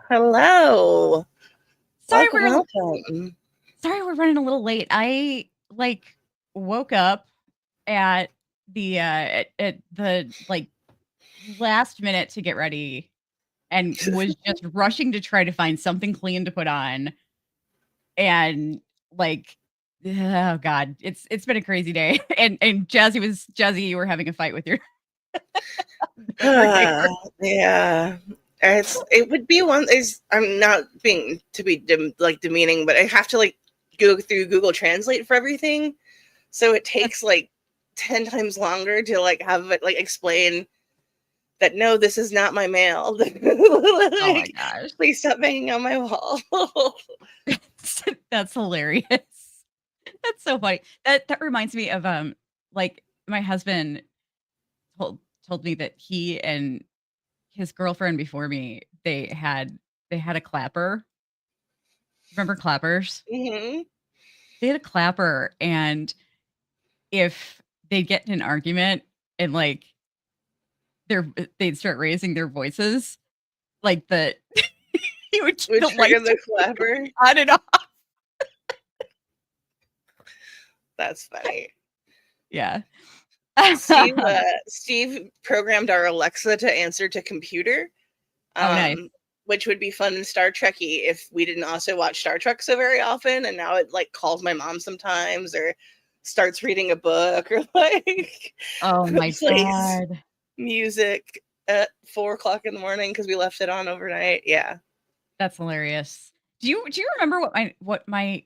Hello. Sorry Welcome. we're running a little late. I woke up at the last minute to get ready and was just rushing to try to find something clean to put on. And oh god, it's been a crazy day. And Jazzy, you were having a fight with your Yeah. It would be one is I'm not being to be demeaning, but I have to go through Google Translate for everything. So it takes 10 times longer to have it explain that no, this is not my mail. Oh my gosh. Please stop banging on my wall. That's hilarious. That's so funny. That reminds me of my husband told me that he and his girlfriend before me, they had a clapper. Remember clappers? Mm-hmm. They had a clapper, and if they get in an argument and they'd start raising their voices, he would keep the lights the clapper on and off. That's funny. Yeah. Steve programmed our Alexa to answer to computer. Nice. Which would be fun in Star Trek-y if we didn't also watch Star Trek so very often, and now it calls my mom sometimes or starts reading a book or oh my god, music at 4:00 in the morning because we left it on overnight. Yeah, that's hilarious. Do you remember what my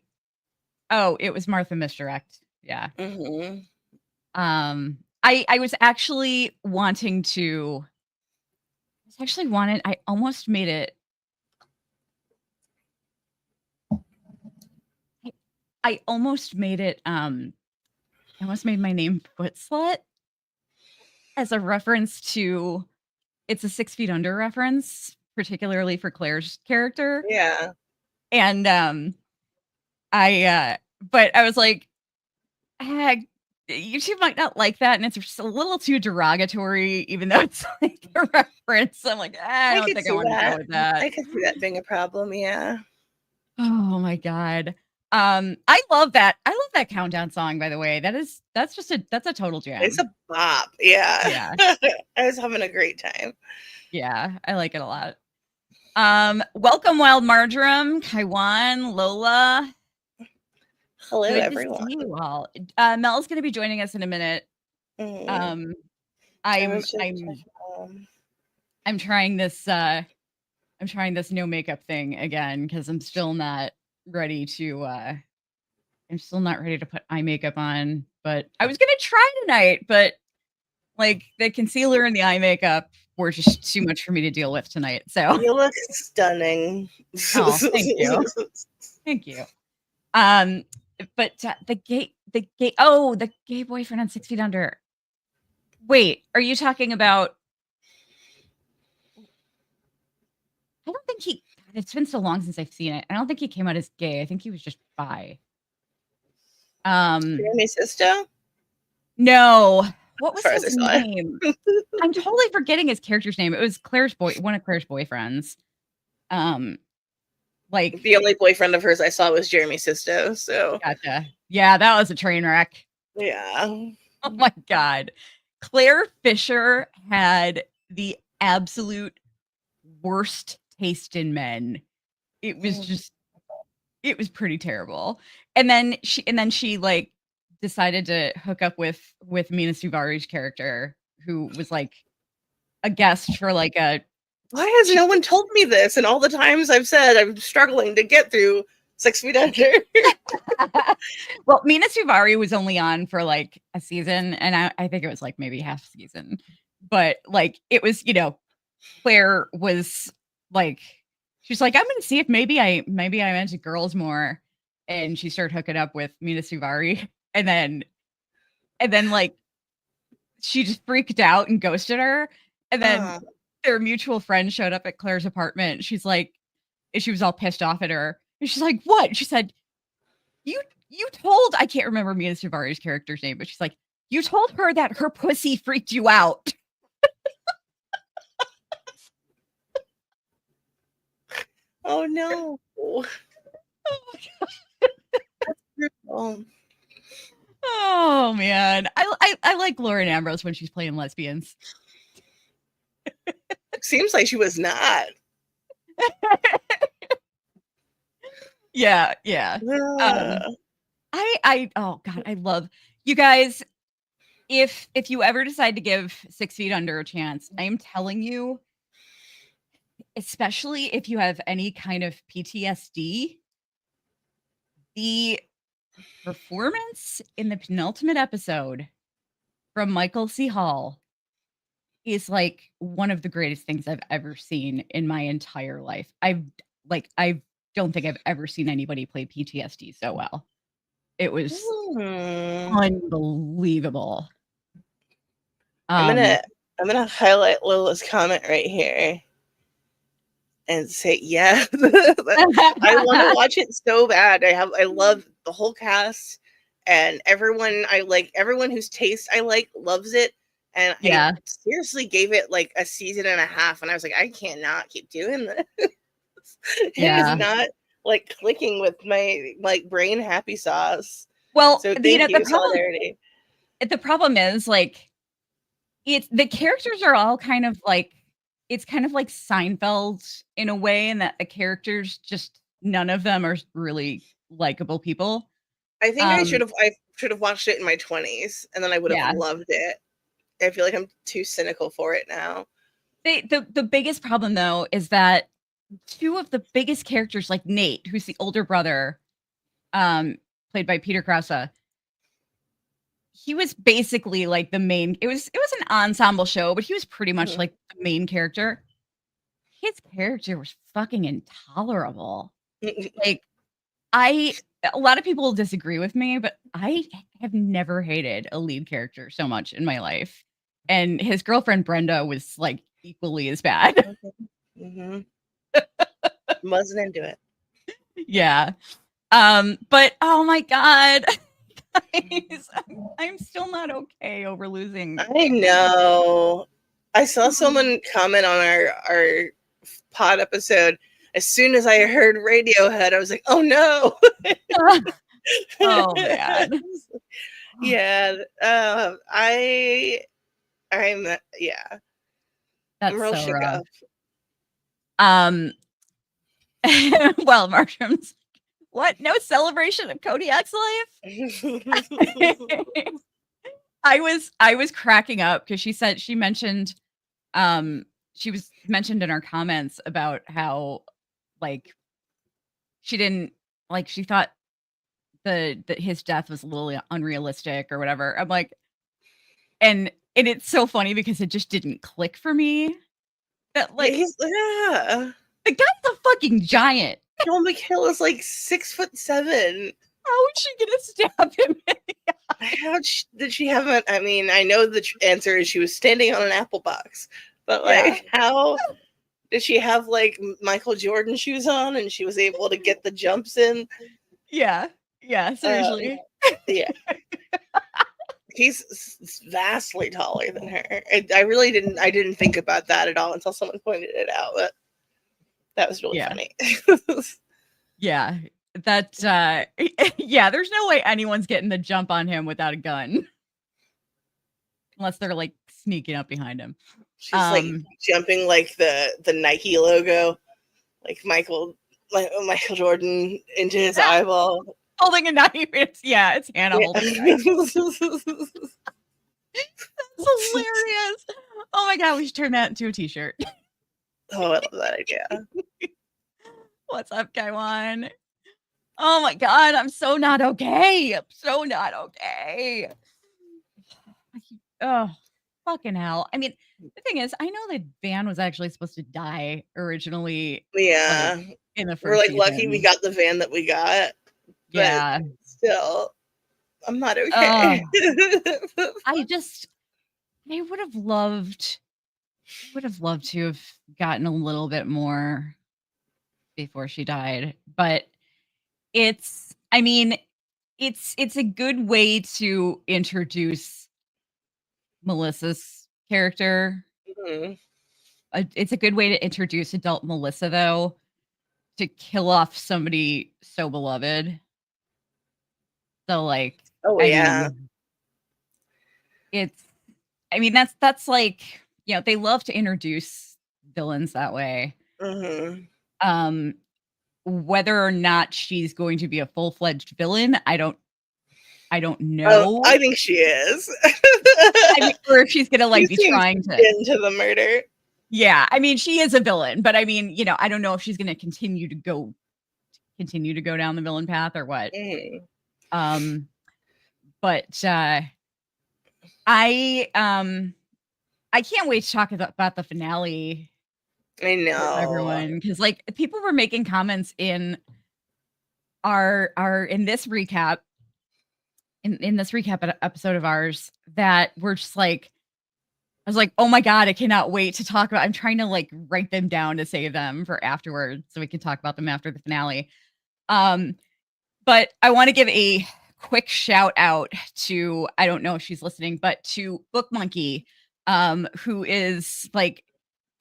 oh, it was Martha Misdirect. Yeah. Mm-hmm. I was actually wanting to. I almost made it. I almost made it. I almost made my name Foot Slut as a reference to. It's a 6 Feet Under reference, particularly for Claire's character. Yeah, and but I was like, YouTube might not like that, and it's just a little too derogatory, even though it's like a reference. I'm like, I don't think I want to go with that. I could see that being a problem. Yeah. Oh my god. I love that. I love that countdown song, by the way. That's a total jam. It's a bop. Yeah. Yeah. I was having a great time. Yeah, I like it a lot. Welcome, Wild Marjoram, Kaiwan, Lola. Hello, Good everyone. to see you all. Mel's going to be joining us in a minute. Mm-hmm. I'm trying this. I'm trying this no makeup thing again because I'm still not ready to. I'm still not ready to put eye makeup on. But I was gonna try tonight, but the concealer and the eye makeup were just too much for me to deal with tonight. So you look stunning. Oh, thank you. Thank you. But the gay boyfriend on 6 Feet Under. Wait, are you talking about? I don't think it's been so long since I've seen it. I don't think he came out as gay. I think he was just bi. Jeremy Sisto? No. What was his name? I'm totally forgetting his character's name. It was one of Claire's boyfriends. The only boyfriend of hers I saw was Jeremy Sisto. So gotcha. Yeah, that was a train wreck. Yeah. Oh my god. Claire Fisher had the absolute worst taste in men. It was it was pretty terrible. And then she decided to hook up with Mina Suvari's character, who was a guest for a. Why has no one told me this? And all the times I've said I'm struggling to get through 6 Feet Under. Well, Mina Suvari was only on for a season, and I think it was maybe half season. But it was, Claire was she's like, I'm gonna see if maybe I'm into girls more. And she started hooking up with Mina Suvari, and then she just freaked out and ghosted her. And then their mutual friend showed up at Claire's apartment. She's like, and she was all pissed off at her. And she's like, what? She said, you told, I can't remember Mina Suvari's character's name, but she's like, you told her that her pussy freaked you out. Oh no. Oh, Oh man, I like Lauren Ambrose when she's playing lesbians. seems like she was not. Yeah. Uh, I oh god, I love you guys. If you ever decide to give 6 Feet Under a chance, I am telling you, especially if you have any kind of PTSD, the performance in the penultimate episode from Michael C. Hall is like one of the greatest things I've ever seen in my entire life. I don't think I've ever seen anybody play PTSD so well. It was unbelievable. I'm gonna highlight Lola's comment right here and say, yeah, I want to watch it so bad. I love the whole cast and everyone. I like everyone whose taste I like loves it. And Yeah. I seriously gave it like a season and a half, and I was like, I cannot keep doing this. It is not like clicking with my like brain happy sauce. Well, So thank you, solidarity. The problem is like it's the characters are all kind of like it's kind of like Seinfeld in a way, in that the characters just none of them are really likable people. I think I should have watched it in my 20s, and then I would have loved it. I feel like I'm too cynical for it now. The biggest problem though is that two of the biggest characters, like Nate, who's the older brother, played by Peter Krause, he was basically like the main. It was an ensemble show, but he was pretty much like the main character. His character was fucking intolerable. Like a lot of people disagree with me, but I have never hated a lead character so much in my life. And his girlfriend Brenda was like equally as bad. Wasn't into it. Yeah. But oh my god. Guys, I'm still not okay over losing. I know. I saw someone comment on our pod episode. As soon as I heard Radiohead, I was like, "Oh no!" Oh man. Yeah. I'm yeah. That's I'm real so shook rough. up. Well, Marshams, what? No celebration of Kodiak's life? I was cracking up because she mentioned she was mentioned in our comments about how like she didn't like she thought that his death was a little unrealistic or whatever. I'm like, and it's so funny because it just didn't click for me. That like the guy's a fucking giant. Joel McHale is like 6'7". How is she gonna stab him in the eye? How did she have it? I mean, I know the answer is she was standing on an apple box, but like, how did she have like Michael Jordan shoes on and she was able to get the jumps in? Yeah, seriously. Yeah. He's vastly taller than her. I really didn't think about that at all until someone pointed it out, but that was really funny. Yeah. That there's no way anyone's getting the jump on him without a gun. Unless they're like sneaking up behind him. She's like jumping like the Nike logo, like Michael Jordan into his eyeball. Holding a knife. It's Hannah holding a knife. That's hilarious. Oh my god, we should turn that into a t-shirt. Oh, I love that idea. What's up, Kaiwan? Oh my god, I'm so not okay. I'm so not okay. Oh, fucking hell. I mean, the thing is, I know that Van was actually supposed to die originally. Yeah. Like, in the first We're like season. lucky we got the Van that we got. Yeah. Still, I'm not okay. I would have loved to have gotten a little bit more before she died, but it's a good way to introduce Melissa's character. Mm-hmm. It's a good way to introduce adult Melissa, though. to kill off somebody so beloved. So like, Oh I yeah. mean, that's like, they love to introduce villains that way. Mhm. Um, whether or not she's going to be a full-fledged villain, I don't Oh, know. I think she is. I mean, or if she's gonna She like be seems trying to. into the murder. Yeah, I mean, she is a villain, but I mean, I don't know if she's gonna continue to go down the villain path or what. Mhm. Um, but I can't wait to talk about the finale I with know. everyone, because like people were making comments in our in this recap episode of ours that were just like, I was like, oh my god, I cannot wait to talk about. I'm trying to like write them down to save them for afterwards so we can talk about them after the finale. But I want to give a quick shout out to, I don't know if she's listening, but to Book Monkey, who is like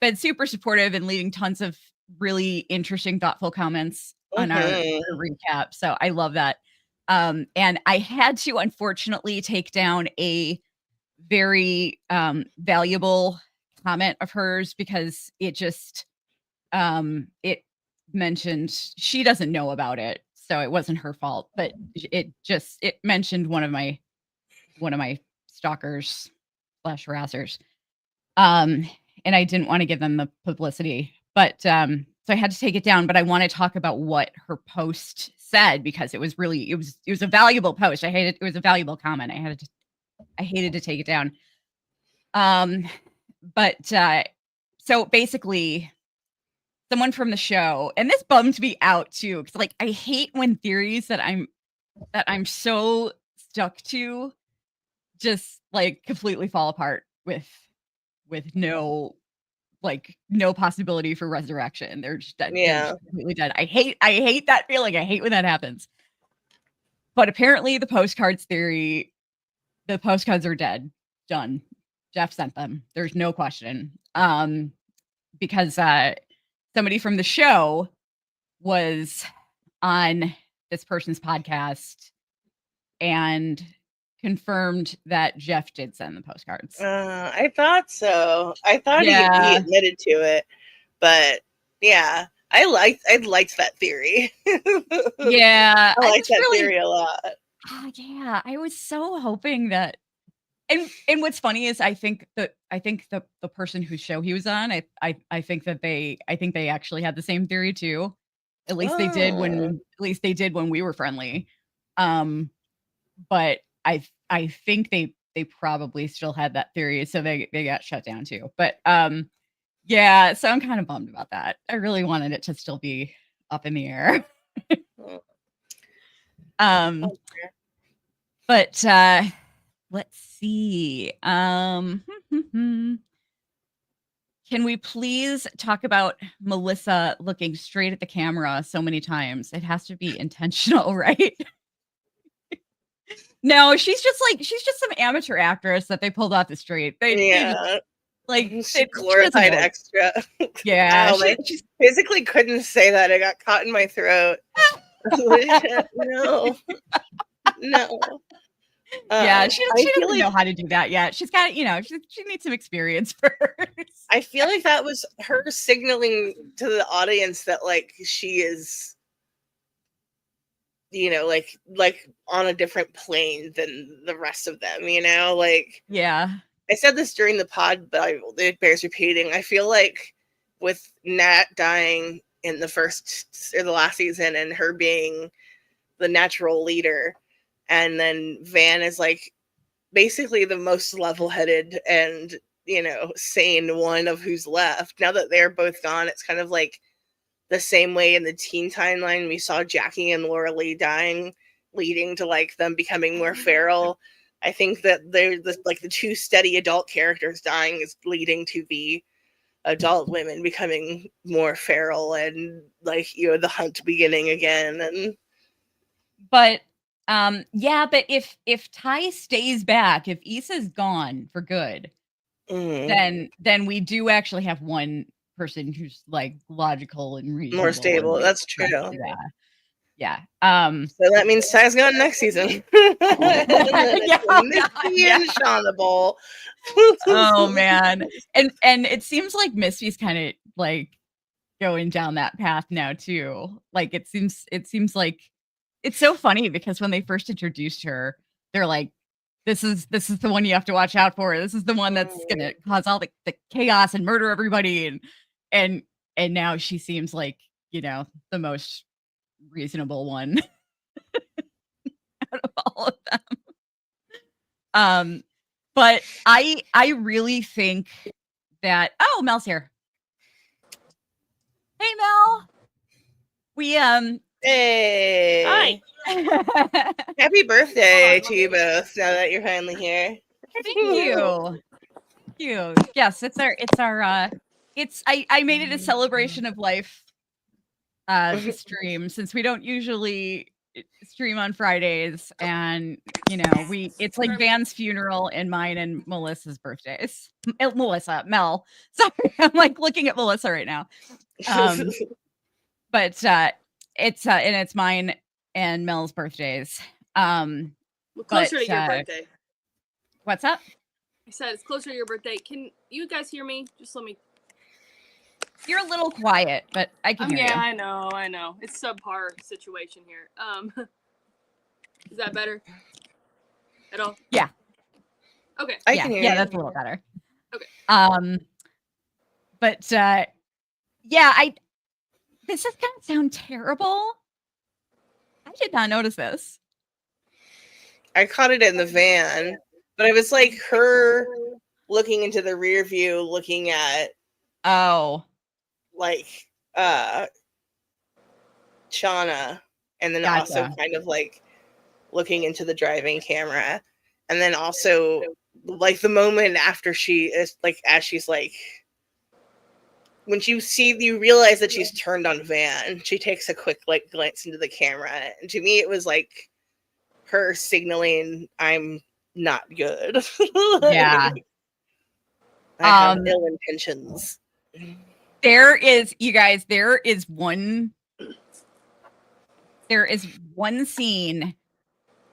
been super supportive and leaving tons of really interesting, thoughtful comments on our Mhm. recap. So I love that. And I had to unfortunately take down a very valuable comment of hers because it mentioned, she doesn't know about it, so it wasn't her fault, but it mentioned one of my stalkers slash harassers. And I didn't want to give them the publicity, but so I had to take it down. But I want to talk about what her post said because it was a valuable post. It was a valuable comment. I hated to take it down. But so basically, someone from the show, and this bummed me out too, because like I hate when theories that I'm so stuck to just like completely fall apart with no possibility for resurrection. They're just dead. They're Yeah. just completely dead. I hate that feeling. I hate when that happens. But apparently the postcards are dead. Done. Jeff sent them. There's no question. Because somebody from the show was on this person's podcast and confirmed that Jeff did send the postcards. I thought so. I thought he Yeah. admitted to it, but yeah, I liked that theory. Yeah. I I liked was that really theory a lot. yeah, I was so hoping that. And what's funny is I think the person whose show he was on, I think they actually had the same theory too. At least they did Oh. when we were friendly. But I think they probably still had that theory, so they got shut down too. But yeah, so I'm kind of bummed about that. I really wanted it to still be up in the air. Okay. But let's see. Can we please talk about Melissa looking straight at the camera so many times? It has to be intentional, right? No, she's just some amateur actress that they pulled off the street. They just Yeah. like She she doesn't glorified know. extra. Yeah, Ow, I she's physically couldn't say that. It got caught in my throat. No. No. yeah, she I feel doesn't like know how to do that yet. She's got, she needs some experience first. I feel like that was her signaling to the audience that like she is, like on a different plane than the rest of them, like Yeah. I said this during the pod, but it bears repeating. I feel like with Nat dying in the first or the last season and her being the natural leader, and then Van is like basically the most level-headed and sane one of who's left. Now that they're both gone, it's kind of like the same way in the teen timeline we saw Jackie and Laura Lee dying, leading to like them becoming more feral. I think that they're the two steady adult characters dying is leading to the adult women becoming more feral and like the hunt beginning again. And But yeah, but if Ty stays back, if Issa's gone for good, mm, then we do actually have one person who's like logical and reasonable. More stable. And That's true. Yeah. So that means Ty's going next season. And then it's Misty and Shauna Bowl. Oh man. And it seems like Misty's kind of like going down that path now too. Like it seems like it's so funny because when they first introduced her, they're like, this is the one you have to watch out for. This is the one that's gonna cause all the chaos and murder everybody. And now she seems like, you know, the most reasonable one out of all of them. But I really think that Mel's here. Hey Mel. We Hey. Hi. Happy birthday to you both now that you're finally here. Thank you. Thank you. Yes, I made it a celebration of life stream since we don't usually stream on Fridays, and you know, it's like Van's funeral and mine and Melissa's birthdays. Mel. Sorry, I'm like looking at Melissa right now. But it's mine and Mel's birthdays. Well, closer to your birthday. What's up? I said it's closer to your birthday. Can you guys hear me? Just let me. You're a little quiet, but I can hear you. Yeah, I know. It's subpar situation here. Is that better? At all? Yeah. Okay. I can hear you. Yeah, that's a little better. Okay. But yeah, this is gonna sound terrible. I did not notice this. I caught it in the van, but it was like her looking into the rear view, looking at like Shauna, and then also kind of like looking into the driving camera, and then also like the moment after she is like, as she's like, when you realize that she's turned on Van, she takes a quick like glance into the camera, and to me it was like her signaling, I'm not good. Yeah. I have ill intentions. There is one scene,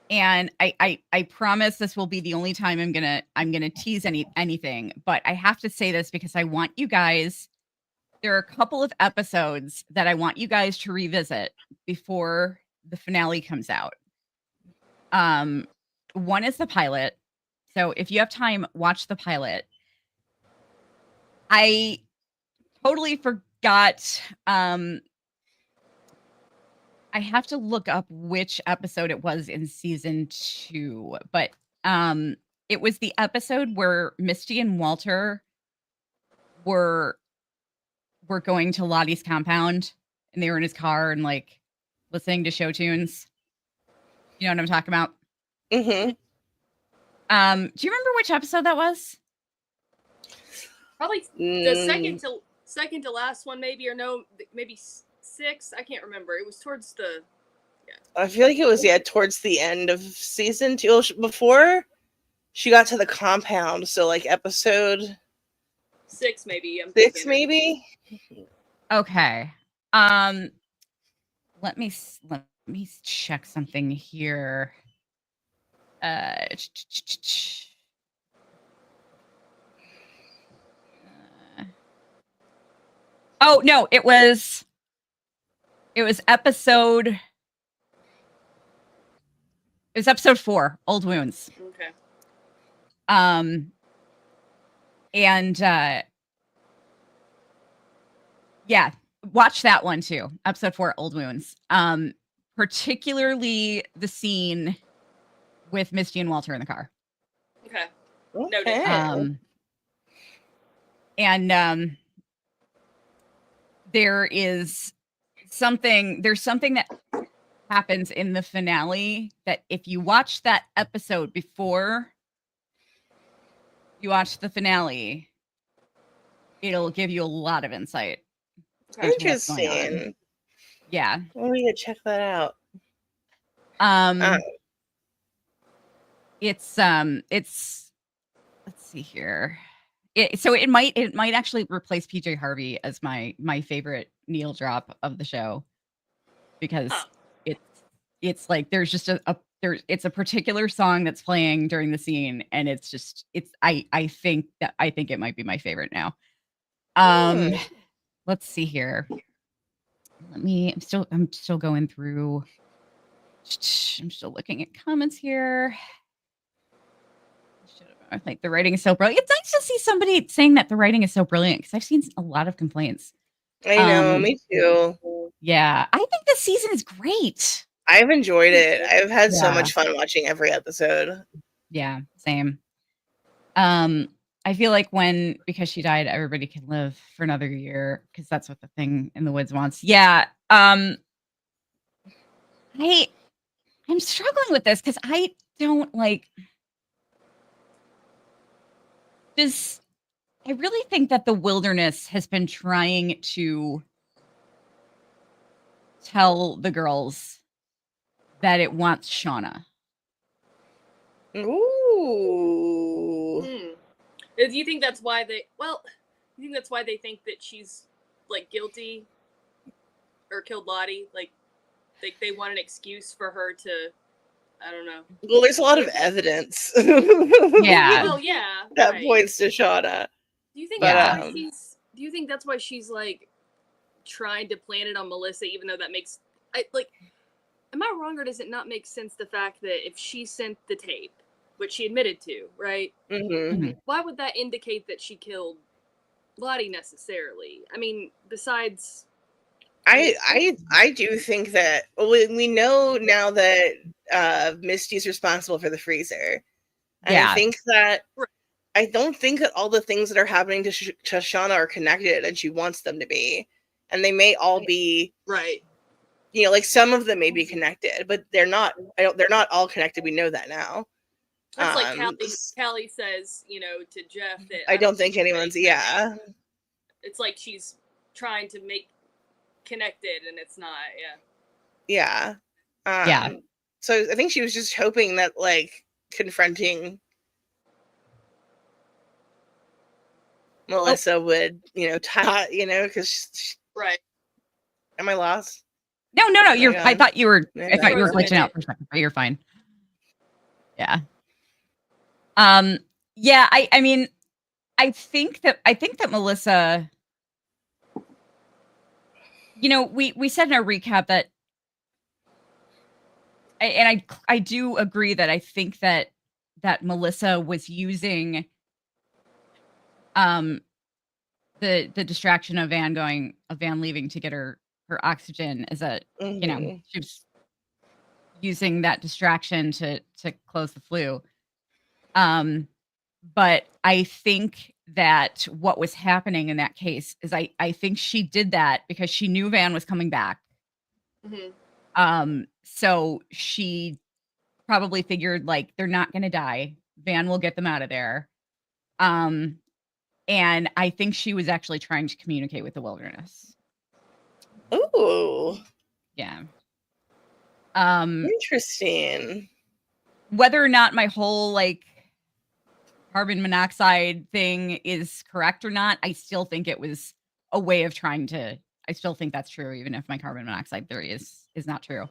and I promise this will be the only time I'm gonna tease anything, but I have to say this because I want you guys. There are a couple of episodes that I want you guys to revisit before the finale comes out. One is the pilot. So if you have time, watch the pilot. I totally forgot. I have to look up which episode it was in season 2, but it was the episode where Misty and Walter were going to Lottie's compound, and they were in his car and like listening to show tunes. You know what I'm talking about? Mm-hmm. Do you remember which episode that was? Probably the second to last one, maybe, or no, maybe 6. I can't remember. It was towards the. Yeah. I feel like it was towards the end of season 2, before she got to the compound. So like episode 6, maybe. 6, maybe. Okay. Let me check something here. Oh no, it was episode 4, Old Wounds. Okay. And yeah, watch that one too. Episode 4, Old Wounds. Particularly the scene with Misty and Walter in the car. Okay. Noted. And there's something that happens in the finale that if you watch that episode before you watch the finale, it'll give you a lot of insight. Interesting. Yeah. We could check that out. It's let's see here. So it might actually replace PJ Harvey as my favorite Neil drop of the show, because Huh. it's like there's just it's a particular song that's playing during the scene, and I think it might be my favorite now. Let's see here. I'm still going through. I'm still looking at comments here. I think the writing is so brilliant. It's nice to see somebody saying that the writing is so brilliant, because I've seen a lot of complaints. I know, me too. Yeah, I think this season is great. I've enjoyed it. I've had so Yeah. much fun watching every episode. Yeah, same. I feel like because she died, everybody can live for another year, because that's what the thing in the woods wants. Yeah. I'm struggling with this, because I don't like. I really think that the wilderness has been trying to tell the girls that it wants Shauna. Ooh. Do you think that's why they? Well, you think that's why they think that she's like guilty or killed Lottie? Like they want an excuse for her to. I don't know. Well, there's a lot of evidence. Yeah. Well, yeah. That right. points to Shauna. Do you think But, that's why she's? Do you think that's why she's like trying to plant it on Melissa, even though that makes am I wrong, or does it not make sense the fact that if she sent the tape, which she admitted to, right? Mm-hmm. Why would that indicate that she killed Lottie necessarily? I mean, besides, I do think that we know now that Misty's responsible for the freezer. And Yeah. I think that I don't think that all the things that are happening to Shauna are connected, and she wants them to be. And they may all be right. You know, like some of them may be connected, but they're not. They're not all connected. We know that now. That's like Callie says, to Jeff that I don't think anyone's. Yeah. It's like she's trying to make connected, and it's not. Yeah. Yeah. So I think she was just hoping that, like, confronting Melissa would, tie, because. Right. Am I lost? No. I thought you were glitching out for a second, but you're fine. Yeah. Yeah. I mean, I think that Melissa. We said in our recap that, and I do agree that I think that Melissa was using the distraction of Van leaving to get her oxygen as a she was using that distraction to close the flu. But I think that what was happening in that case is I think she did that because she knew Van was coming back. Mm-hmm. So she probably figured, like, they're not going to die. Van will get them out of there. And I think she was actually trying to communicate with the wilderness. Ooh. Yeah. Interesting. Whether or not my whole, like, carbon monoxide thing is correct or not, I still think it was a way of trying to. I still think that's true, even if my carbon monoxide theory is not true.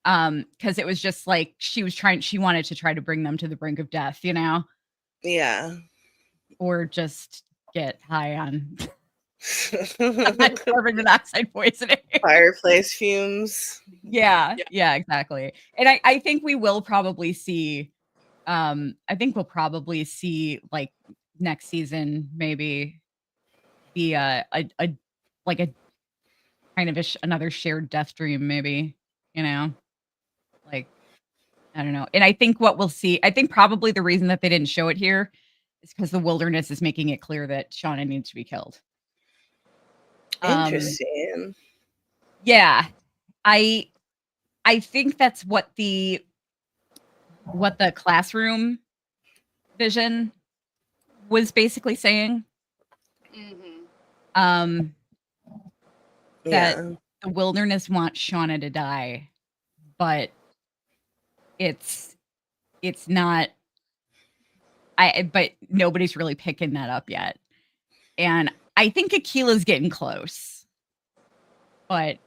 Because it was just like she wanted to try to bring them to the brink of death, Yeah. or just get high on carbon monoxide poisoning. Fireplace fumes. Yeah, exactly. And I think we will probably see. I think we'll probably see, like, next season maybe be a kind of another shared death dream, maybe, like, I don't know. And I think what we'll see, I think probably the reason that they didn't show it here is because the wilderness is making it clear that Shauna needs to be killed. Interesting. Yeah, I think that's what the classroom vision was basically saying. Mm-hmm. That the wilderness wants Shauna to die, but it's not. But nobody's really picking that up yet. And I think Akila's getting close. But,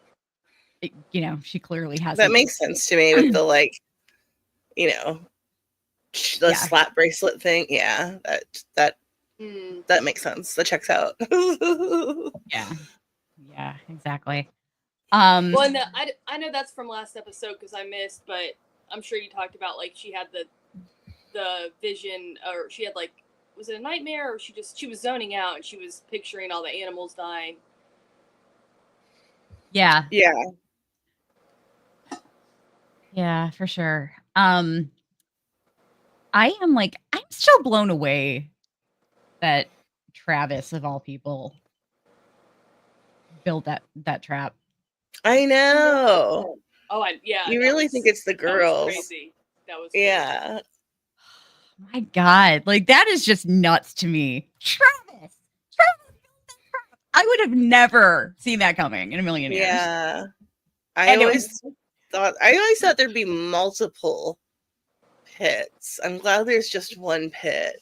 she clearly hasn't. That makes sense to me with the, like, the slap bracelet thing. Yeah, that makes sense. That checks out. Yeah, exactly. Well, no, I know that's from last episode because I missed, but I'm sure you talked about, like, she had the vision, or she had, like, was it a nightmare, or she was zoning out and she was picturing all the animals dying. Yeah. Yeah, for sure. I'm still blown away that Travis, of all people, built that trap. I know. Oh, You really think it's the girls? That was crazy. Crazy. Yeah. My God, like, that is just nuts to me. Travis, I would have never seen that coming in a million years. Yeah. I always thought there'd be multiple pits. I'm glad there's just one pit.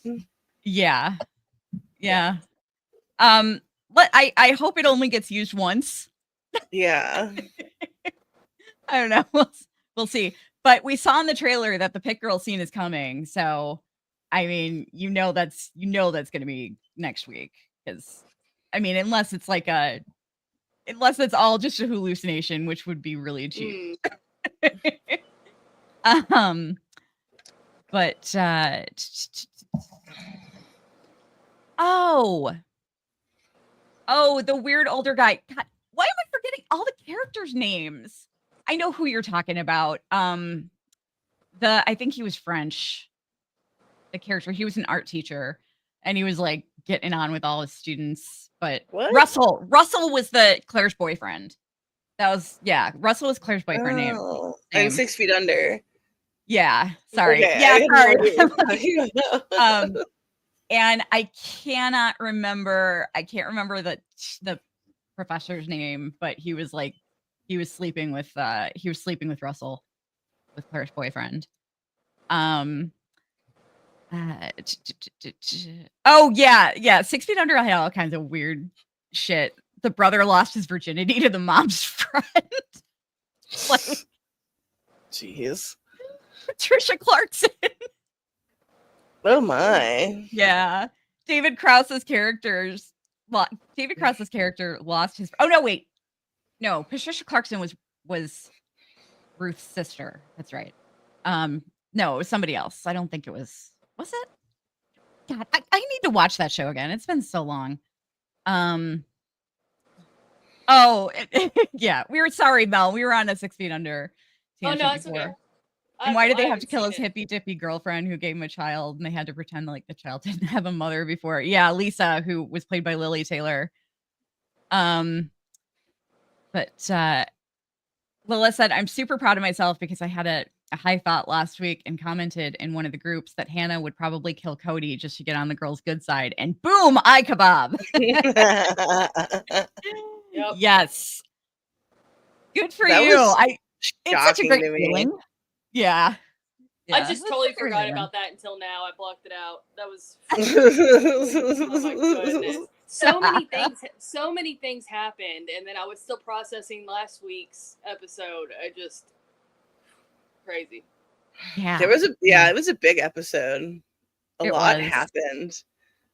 Yeah. But I hope it only gets used once. Yeah. I don't know. We'll see. But we saw in the trailer that the pit girl scene is coming. So, I mean, that's going to be next week. Because, I mean, unless it's all just a hallucination, which would be really cheap. But the weird older guy. God, why am I forgetting all the characters' names? I know who you're talking about. I think he was French. The character, he was an art teacher, and he was like getting on with all his students. But what? Russell was Claire's boyfriend. Russell was Claire's boyfriend name. And 6 Feet Under. Yeah, sorry. Okay, sorry. And I can't remember the professor's name, but he was sleeping with Russell, with Claire's boyfriend. 6 Feet Under had all kinds of weird shit. The brother lost his virginity to the mom's friend. Jeez. Patricia Clarkson. Oh my. Yeah. David Krause's character lost his. Oh no, wait. No, Patricia Clarkson was Ruth's sister. That's right. No, it was somebody else. I don't think it was. Was it? God, I need to watch that show again. It's been so long. Yeah. We were sorry, Mel. We were on a 6 Feet Under. Oh no, it's okay. And why did they have to kill his hippy dippy girlfriend who gave him a child, and they had to pretend like the child didn't have a mother before? Yeah, Lisa, who was played by Lily Taylor. But Lila said, I'm super proud of myself because I had a high thought last week and commented in one of the groups that Hannah would probably kill Cody just to get on the girl's good side. And boom, eye kebab. Yep. Yes. Good for you. It's such a great feeling. Yeah. I just totally forgot about that until now. I blocked it out. That was oh my goodness. So many things happened, and then I was still processing last week's episode. Crazy. Yeah. It was a big episode. A lot happened.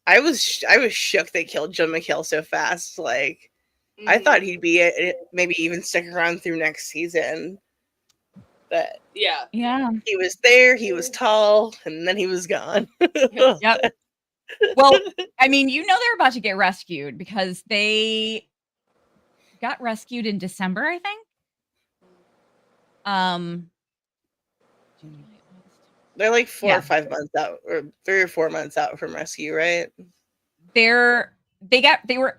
I was shook they killed John McHale so fast. Like, I thought he'd be maybe even stick around through next season. But yeah, he was there. He was tall, and then he was gone. Yep. Well, I mean, they're about to get rescued because they got rescued in December, I think. They're like 4 or 5 months out, or 3 or 4 months out from rescue, right? They were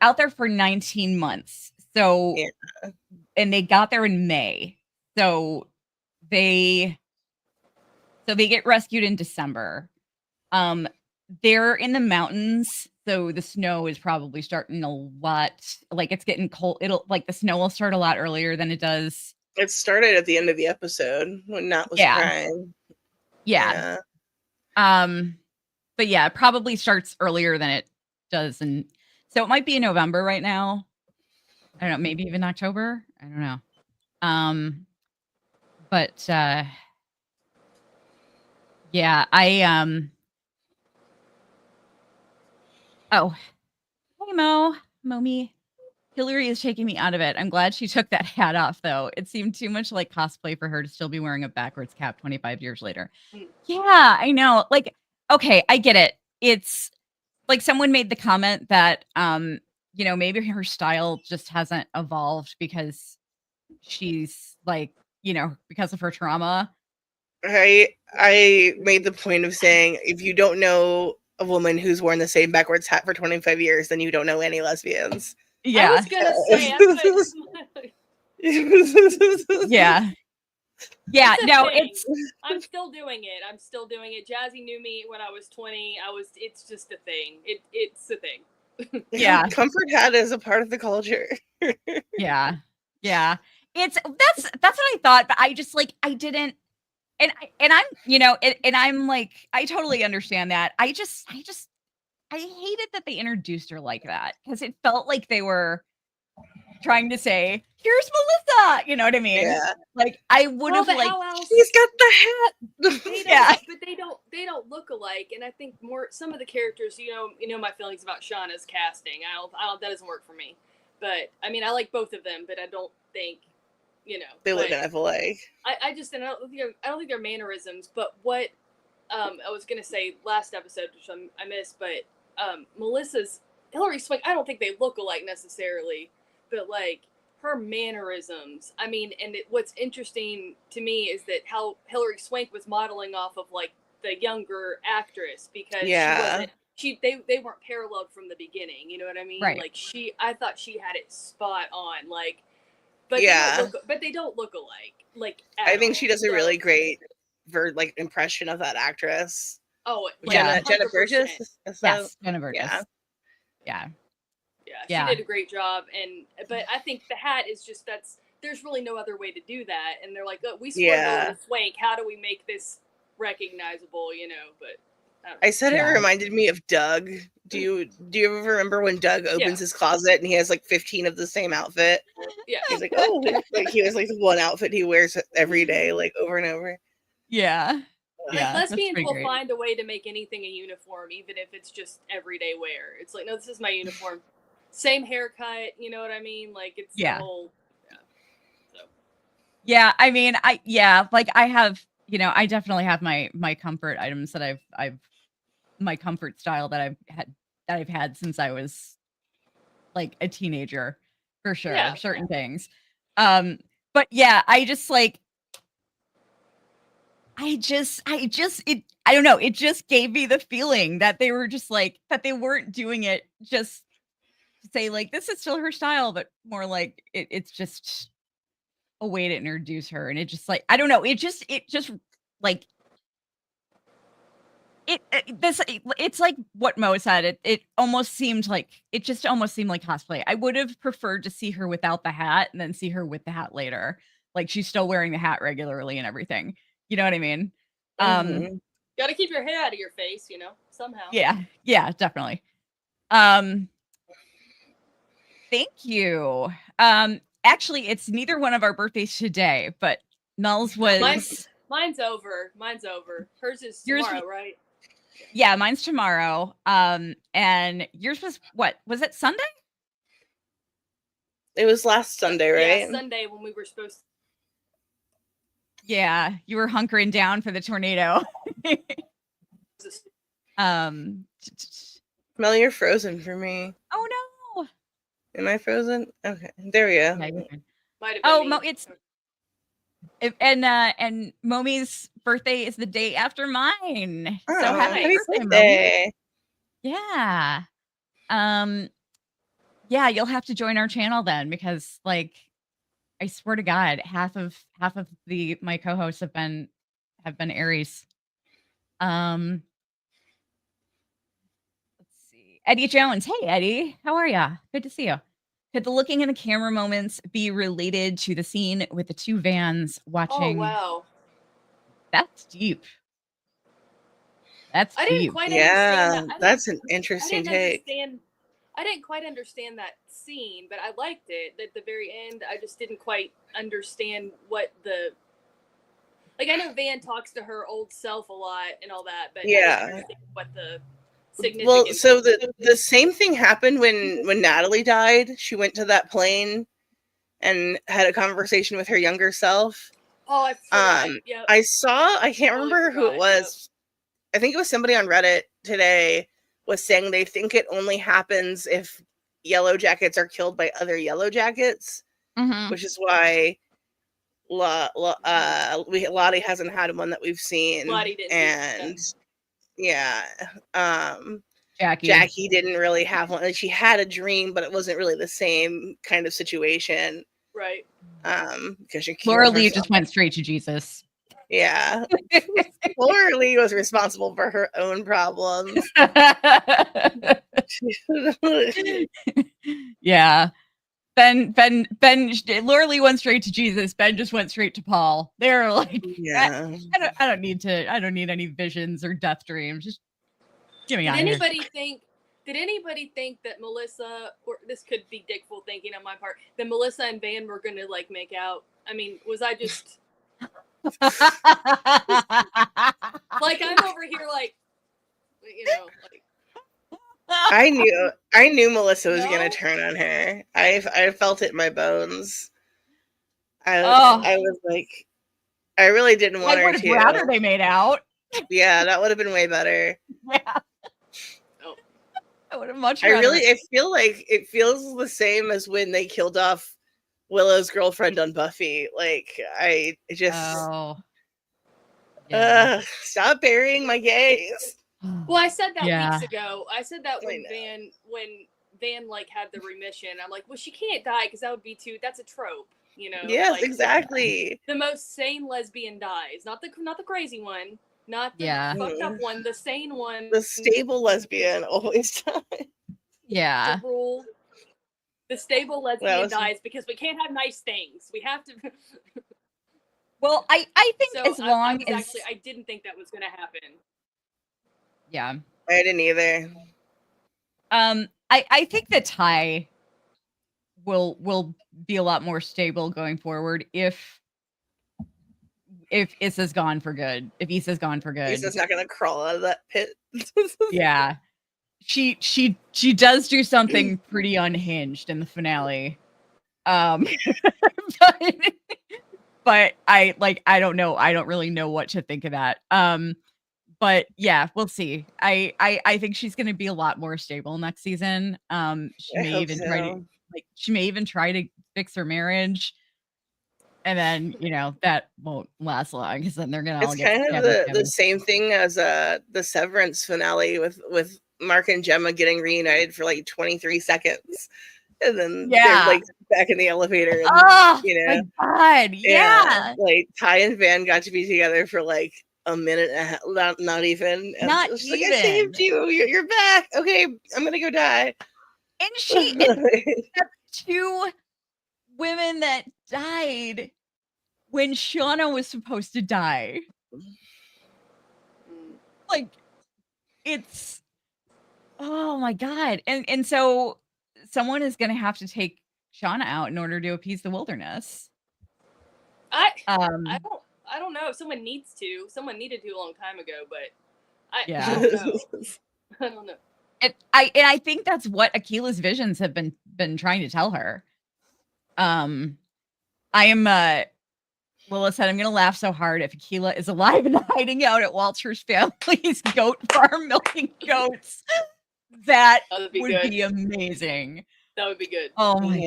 out there for 19 months. So, and they got there in May. So they get rescued in December. They're in the mountains, so the snow is probably starting a lot. Like, it's getting cold. The snow will start a lot earlier than it does. It started at the end of the episode when Nat was crying. Yeah. But yeah, it probably starts earlier than it does in So it might be in November right now. I don't know, maybe even October. I don't know. But yeah, oh, hey Momi. Hillary is taking me out of it. I'm glad she took that hat off, though. It seemed too much like cosplay for her to still be wearing a backwards cap 25 years later. Yeah, I know. Like, okay, I get it. It's like someone made the comment that, you know, maybe her style just hasn't evolved because she's like, you know, because of her trauma. I made the point of saying, if you don't know a woman who's worn the same backwards hat for 25 years, then you don't know any lesbians. Yeah. I was gonna say, Yeah. Yeah, It's a no, thing. it's I'm still doing it. I'm still doing it. Jazzy knew me when I was 20. It's just a thing. It's a thing. Yeah. Comfort hat is a part of the culture. yeah. Yeah. It's that's what I thought, but I just like I didn't and I'm, you know, and I'm like I totally understand that. I hated that they introduced her like that because it felt like they were trying to say, "Here's Melissa," you know what I mean? Yeah. Like I would have but like how else? She's got the hat. They don't, Yeah. but they don't look alike, and I think more some of the characters, you know my feelings about Shauna's casting. I don't that doesn't work for me. But I mean, I like both of them, but I don't think, you know, They look but enough alike. I don't think they're mannerisms. But what I was gonna say last episode, which I missed, but Hillary Swank, I don't think they look alike necessarily, but like her mannerisms. I mean, and what's interesting to me is that how Hillary Swank was modeling off of like the younger actress because Yeah. they weren't paralleled from the beginning. You know what I mean? Right. Like I thought she had it spot on. Like, but Yeah. they don't look alike. Like, I think she does a so, really great impression of that actress. Oh, like, Yeah. Jenna 100%. Burgess. Is that- Yes, Jenna Burgess. Yeah. Yeah. Yeah, she did a great job, but I think the hat is just there's really no other way to do that, and they're like, oh, we scored Hillary Swank. How do we make this recognizable? You know, but I said Yeah. it reminded me of Doug. Do you ever remember when Doug opens his closet and he has like 15 of the same outfit? Yeah, He's like, oh, like he has like the one outfit he wears every day, like over and over. Yeah. Like, Yeah. lesbians will great. find a way to make anything a uniform, even if it's just everyday wear. It's like, no, this is my uniform. Same haircut, you know what I mean? Like, it's the whole, So. Yeah, I mean, like I have, you know, I definitely have my comfort items that I've my comfort style that I've had since I was like a teenager, for sure. Yeah. Certain things. But yeah, I just like I don't know, it just gave me the feeling that they were just like that they weren't doing it just to say like this is still her style, but more like it's just a way to introduce her. And it just like I don't know, it just like it's like what Mo said. It almost seemed like cosplay. I would have preferred to see her without the hat and then see her with the hat later. Like she's still wearing the hat regularly and everything. You know what I mean? Got to keep your hair out of your face, you know, somehow. Yeah, definitely. Thank you. Actually, it's neither one of our birthdays today, but Mel's was mine's over. Hers is tomorrow, right? Yeah, mine's tomorrow. And yours was what? Was it Sunday? It was last Sunday, right? Yeah, Sunday when we were supposed to. Yeah, you were hunkering down for the tornado. Mel, you're frozen for me. Oh no. Am I frozen? Okay, there we go. Might have been oh, me. Mo, it's and Momi's birthday is the day after mine. Oh, so happy birthday, Momi. Yeah. Yeah, you'll have to join our channel then because like I swear to God, half of my co-hosts have been Aries. Let's see. Eddie Jones. Hey Eddie, how are ya? Good to see you. Could the looking in the camera moments be related to the scene with the two vans watching? Oh wow. That's deep. That's I didn't deep. quite understand that. That's an interesting take. I didn't quite understand that scene, but I liked it. At the very end, I just didn't quite understand what the. Like, I know Van talks to her old self a lot and all that, but I didn't understand what the significance. Well, so the same thing happened when Natalie died. She went to that plane and had a conversation with her younger self. Oh, I forgot. Yep. I can't remember who it was. Yep. I think it was somebody on Reddit today was saying they think it only happens if Yellowjackets are killed by other Yellowjackets, which is why Lottie hasn't had one that we've seen. Lottie didn't. And Jackie didn't really have one. Like, she had a dream, but it wasn't really the same kind of situation. Right. Because Laura Lee just went straight to Jesus. Yeah. Laura Lee was responsible for her own problems. Yeah. Ben, Laura Lee went straight to Jesus. Ben just went straight to Paul. They're like, I don't need any visions or death dreams. Just get me out of here. Did anybody think that Melissa, or this could be dickful thinking on my part, that Melissa and Van were gonna like make out? I mean, was I just like, I'm over here like, you know, like. I knew Melissa was gonna turn on her. I felt it in my bones. I was like, I really didn't want her to. I would have rather they made out. Yeah, that would have been way better. Yeah. Oh. I would have much rather. I feel like it feels the same as when they killed off Willow's girlfriend on Buffy. Like, I just stop burying my gays. Well, I said that weeks ago. I said that when Van like had the remission. I'm like, well, she can't die because that would be that's a trope, you know. Yes, like, exactly. The most sane lesbian dies, not the crazy one, not the fucked up one, the sane one. The stable lesbian always dies. Yeah. The rule. The stable lesbian dies because we can't have nice things. We have to. Well, I think as long as actually, I didn't think that was going to happen. Yeah, I didn't either. I think that Ty will be a lot more stable going forward if Issa's gone for good. If Issa's gone for good, Issa's not gonna crawl out of that pit. Yeah, she does do something pretty unhinged in the finale. But I don't know. I don't really know what to think of that. But yeah, we'll see. I think she's going to be a lot more stable next season. She may even try to fix her marriage, and then that won't last long because then they're going to all get. It's kind of the same thing as the Severance finale with Mark and Gemma getting reunited for like 23 seconds, and then they're like back in the elevator. And, my God, yeah. Like Ty and Van got to be together for like a minute and a half, not even. And not even. Like, I saved you. You're back. Okay, I'm gonna go die. And she two women that died when Shauna was supposed to die. Like, it's oh my God. And so someone is gonna have to take Shauna out in order to appease the wilderness. I don't know if someone needs to. Someone needed to a long time ago, but I don't know. I don't know. And I think that's what Akila's visions have been trying to tell her. Lila said, I'm going to laugh so hard if Akila is alive and hiding out at Walter's family's goat farm milking goats. That would be amazing. That would be good. Oh my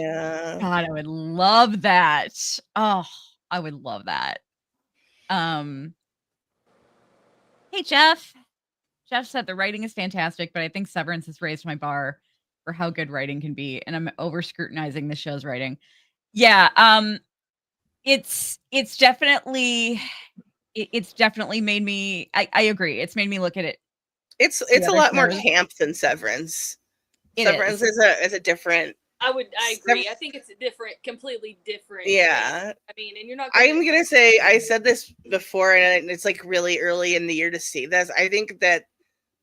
God, I would love that. Oh, I would love that. Hey, Jeff. Jeff said the writing is fantastic, but I think Severance has raised my bar for how good writing can be, and I'm over scrutinizing the show's writing. Yeah, it's definitely made me. I agree. It's made me look at it. It's a lot more camp than Severance. Severance is a different. I agree. I think it's completely different. Yeah. I mean, and you're not. I'm gonna say I said this before, and it's like really early in the year to see this. I think that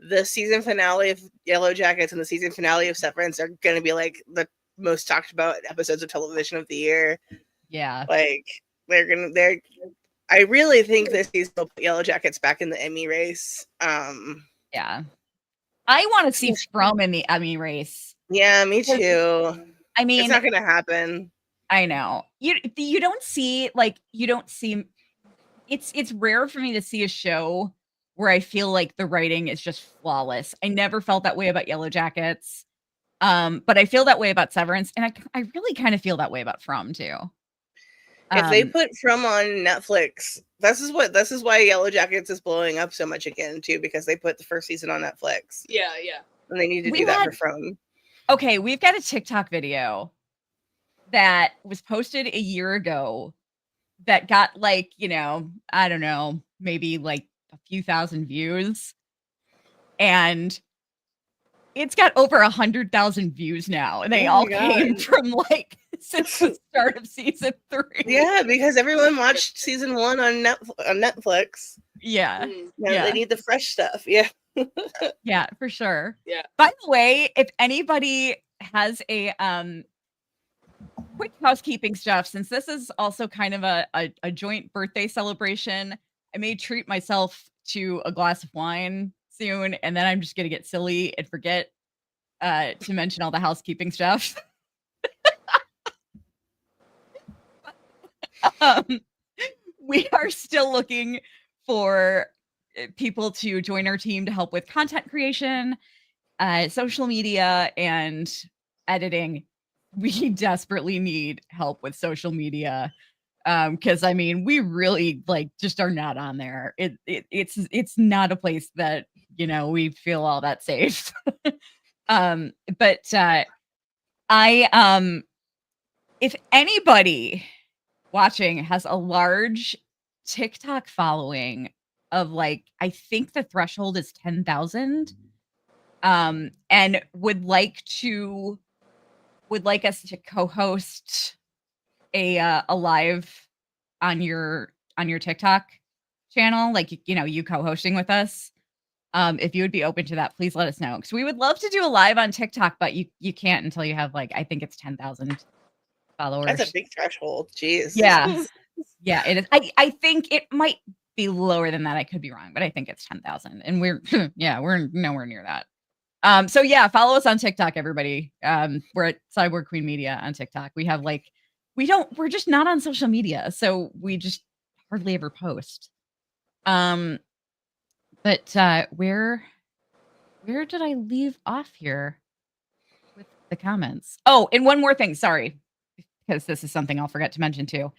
the season finale of Yellowjackets and the season finale of Severance are going to be like the most talked about episodes of television of the year. Yeah. Like they're I really think this season will put Yellowjackets back in the Emmy race. Yeah. I want to see From in the Emmy race. Yeah, me too. I mean, it's not going to happen. I know. You don't see it's rare for me to see a show where I feel like the writing is just flawless. I never felt that way about Yellowjackets. But I feel that way about Severance, and I really kind of feel that way about From too. If they put From on Netflix, this is why Yellowjackets is blowing up so much again too, because they put the first season on Netflix. Yeah. And they need to do that for From. Okay, we've got a TikTok video that was posted a year ago that got like, I don't know, maybe like a few thousand views. And it's got over 100,000 views now. And they all came from like since the start of season 3. Yeah, because everyone watched season 1 on Netflix. Yeah. Now they need the fresh stuff. Yeah. Yeah, for sure. Yeah. By the way, if anybody has a quick housekeeping stuff, since this is also kind of a joint birthday celebration, I may treat myself to a glass of wine soon, and then I'm just gonna get silly and forget to mention all the housekeeping stuff. We are still looking for people to join our team to help with content creation, social media, and editing. We desperately need help with social media. Because I mean, we really just are not on there. It's not a place that, we feel all that safe. But if anybody watching has a large TikTok following of I think the threshold is 10,000, and would like us to co-host a live on your TikTok channel, you co-hosting with us. If you would be open to that, please let us know, because we would love to do a live on TikTok, but you can't until you have I think it's 10,000 followers. That's a big threshold. Jeez. Yeah. Yeah, it is. I think it might be lower than that. I could be wrong, but I think it's 10,000, and we're nowhere near that. So yeah, follow us on TikTok, everybody. We're at Cyborg Queen Media on TikTok. We have we're just not on social media, so we just hardly ever post. But where did I leave off here with the comments? Oh, and one more thing, sorry, because this is something I'll forget to mention too.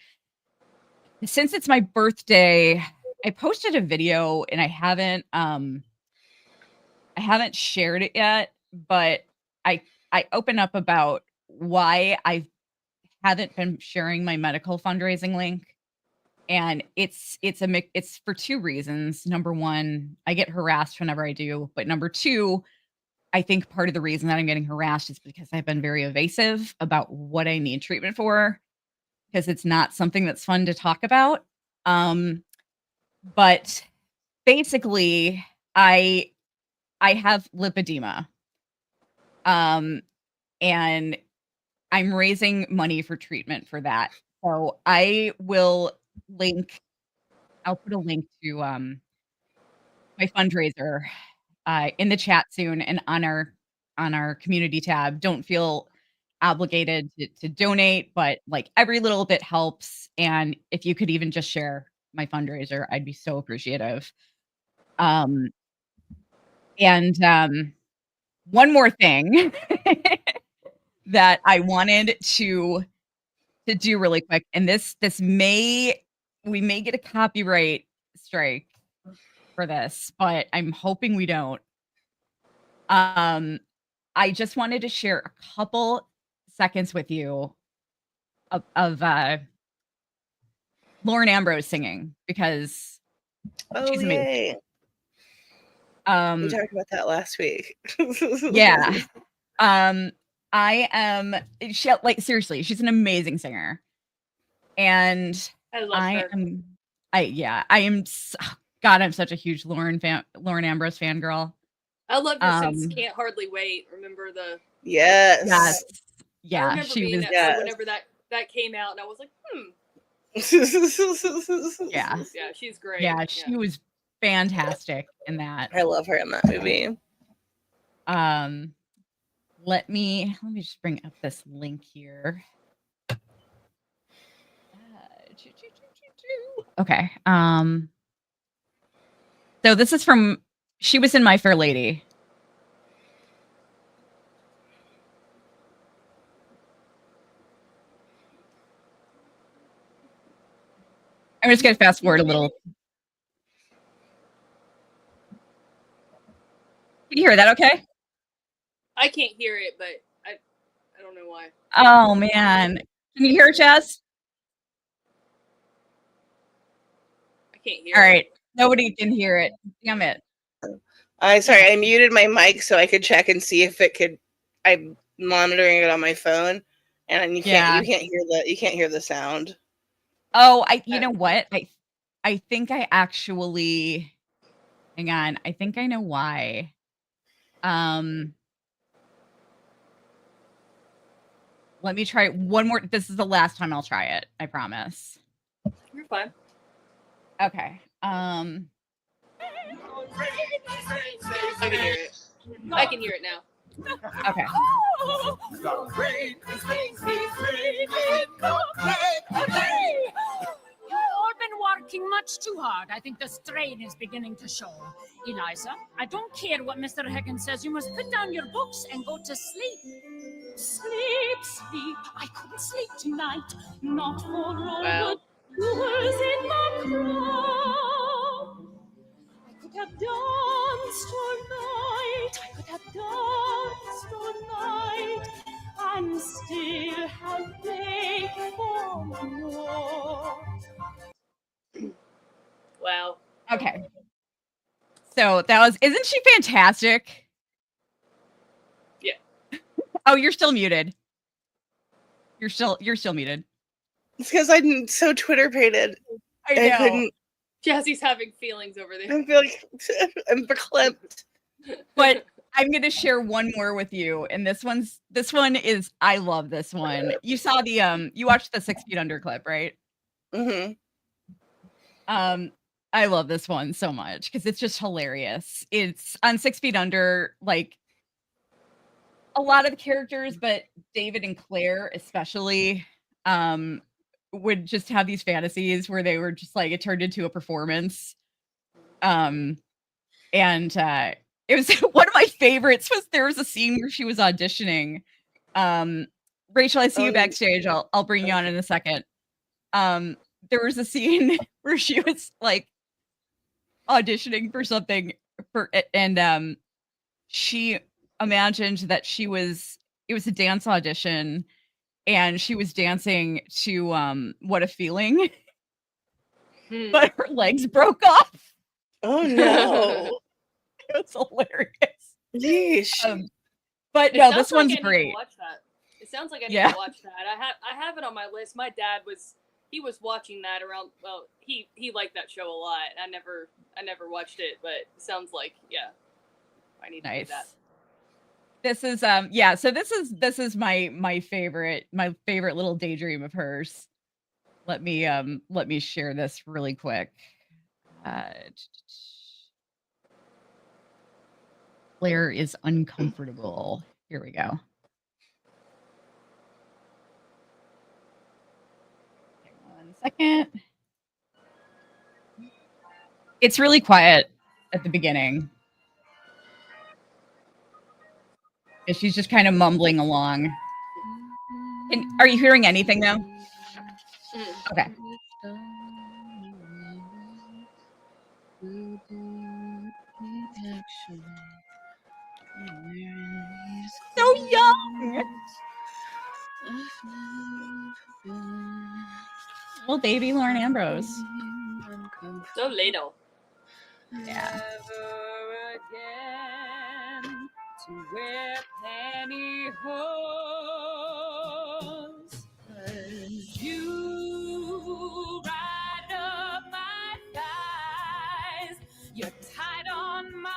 Since it's my birthday, I posted a video, and I haven't shared it yet, but I open up about why I haven't been sharing my medical fundraising link. And it's for 2 reasons. Number 1, I get harassed whenever I do, but number 2, I think part of the reason that I'm getting harassed is because I've been very evasive about what I need treatment for, because it's not something that's fun to talk about. But basically, I have lipedema. And I'm raising money for treatment for that. So I'll put a link to my fundraiser in the chat soon, and on our community tab. Don't feel obligated to donate, but every little bit helps. And if you could even just share my fundraiser, I'd be so appreciative. And one more thing that I wanted to do really quick, and we may get a copyright strike for this, but I'm hoping we don't. I just wanted to share a couple seconds with you of Lauren Ambrose singing, because she's amazing. Yay. We talked about that last week. Yeah. Seriously, she's an amazing singer. And I love her. I am God, I'm such a huge Lauren Ambrose fangirl. I loved her since Um, Can't Hardly Wait. Remember the? Yes. yes, I yeah, remember she being was. that Yes. whenever that came out, and I was like, Yeah, yeah, she's great. yeah, she was fantastic in that. I love her in that movie. Let me just bring up this link here. Okay. So this is from, she was in My Fair Lady. I'm just gonna fast forward a little. Can you hear that okay? I can't hear it, but I don't know why. Oh man. Can you hear it, Jess? I can't hear All it. right. Nobody can hear it. Damn it. Sorry, I muted my mic so I could check and see if it could. I'm monitoring it on my phone, and you can't hear the sound. Oh, you know what? I think I actually, hang on. I think I know why. Let me try one more. This is the last time I'll try it. I promise. You're fine. Okay. I can hear it. I can hear it now. Okay. You've all been working much too hard. I think the strain is beginning to show. Eliza, I don't care what Mr. Higgins says. You must put down your books and go to sleep. Sleep, sleep. I couldn't sleep tonight. Not for all Wow. the jewels in the crown. I could have danced all night. I could have danced all night. And still have begged for more. Wow. Okay. So that was, isn't she fantastic? Yeah. Oh, you're still muted. You're still muted. It's because I'm so Twitter pated. I know. I couldn't. Jassie's having feelings over there. I feel like I'm verklempt. But I'm going to share one more with you, and this one is, I love this one. You saw the you watched the 6 Feet Under clip, right? Mm-hmm. I love this one so much because it's just hilarious. It's on 6 Feet Under, like a lot of the characters, but David and Claire especially, would just have these fantasies where they were just like, it turned into a performance. And it was one of my favorites. Was there was a scene where she was auditioning. Rachel, I see you backstage. I'll bring you on in a second. There was a scene where she was like auditioning for something and she imagined that it was a dance audition and she was dancing to What a Feeling, but her legs broke off. Oh no. It was hilarious. Yeesh. But It no, sounds this like one's I need to great. watch that. It sounds like I need Yeah. to watch that. I have it on my list. My dad was watching that around. Well, he liked that show a lot. I never watched it, but it sounds like I need to do that. This is yeah. So this is my favorite little daydream of hers. Let me share this really quick. Claire is uncomfortable. Here we go. Okay, 1 second. It's really quiet at the beginning. And she's just kind of mumbling along. Are you hearing anything now? Okay. So young. Little baby Lauren Ambrose. So little. Yeah. Never again to wear pantyhose. 'Cause you ride up my thighs. You're tight on my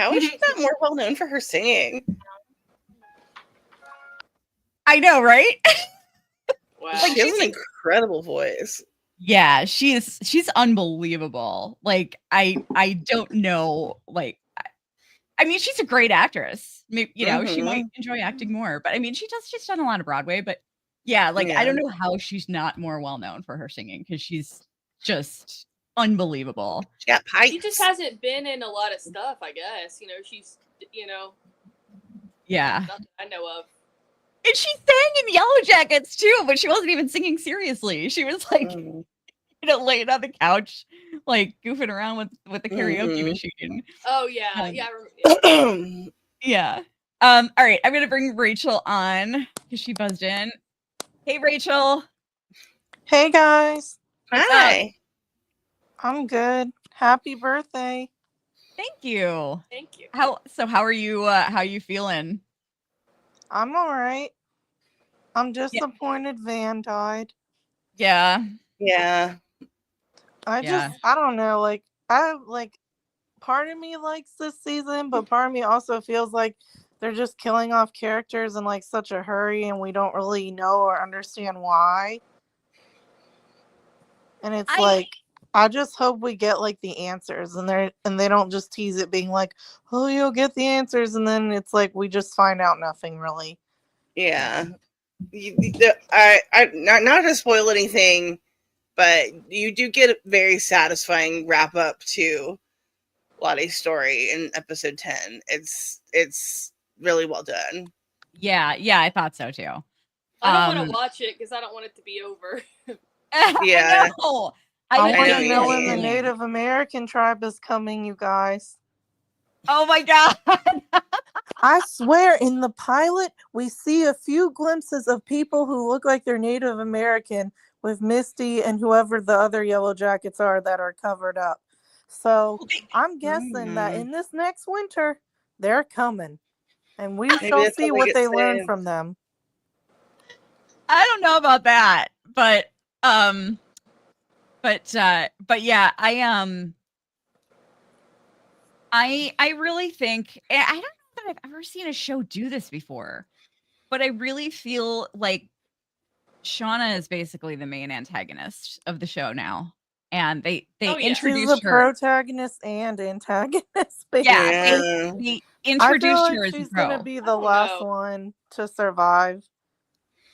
How is she not more well known for her singing? I know, right? Wow. Like, she has an incredible voice. Yeah, she's unbelievable. Like I don't know, like I mean, she's a great actress. Maybe, you know, she might enjoy acting more, but I mean, she's done a lot of Broadway, but yeah, like I don't know how she's not more well known for her singing because she's just unbelievable. She got pipes. She just hasn't been in a lot of stuff, I guess. You know, she's, you know, Yeah. not that I know of. And she sang in Yellowjackets too, but she wasn't even singing seriously. She was like, you know, laying on the couch, like goofing around with the karaoke machine. Oh yeah, yeah. Yeah. All right, I'm gonna bring Rachel on because she buzzed in. Hey, Rachel. Hey guys. Hi. I'm good. Happy birthday. Thank you. Thank you. How are you? How are you feeling? I'm all right. I'm disappointed Van died. Yeah. Yeah. I don't know. Like, part of me likes this season, but part of me also feels like they're just killing off characters in like such a hurry and we don't really know or understand why. And it's I just hope we get like the answers and they don't just tease it being like, oh, you'll get the answers, and then it's like we just find out nothing really. Yeah. I not to spoil anything, but you do get a very satisfying wrap up to Lottie's story in episode 10. It's really well done. Yeah, I thought so too. I don't want to watch it because I don't want it to be over. Yeah. I want to know when the Native American tribe is coming, you guys. Oh my god. I swear, in the pilot, we see a few glimpses of people who look like they're Native American with Misty and whoever the other Yellowjackets are that are covered up. So I'm guessing that in this next winter, they're coming. And we shall see what they learn from them. I don't know about that, but yeah, I really think, I don't know that I've ever seen a show do this before, but I really feel like Shauna is basically the main antagonist of the show now, and they introduced she's the her protagonist and antagonist. Yeah, they introduced her as she's a pro. gonna be the last one to survive.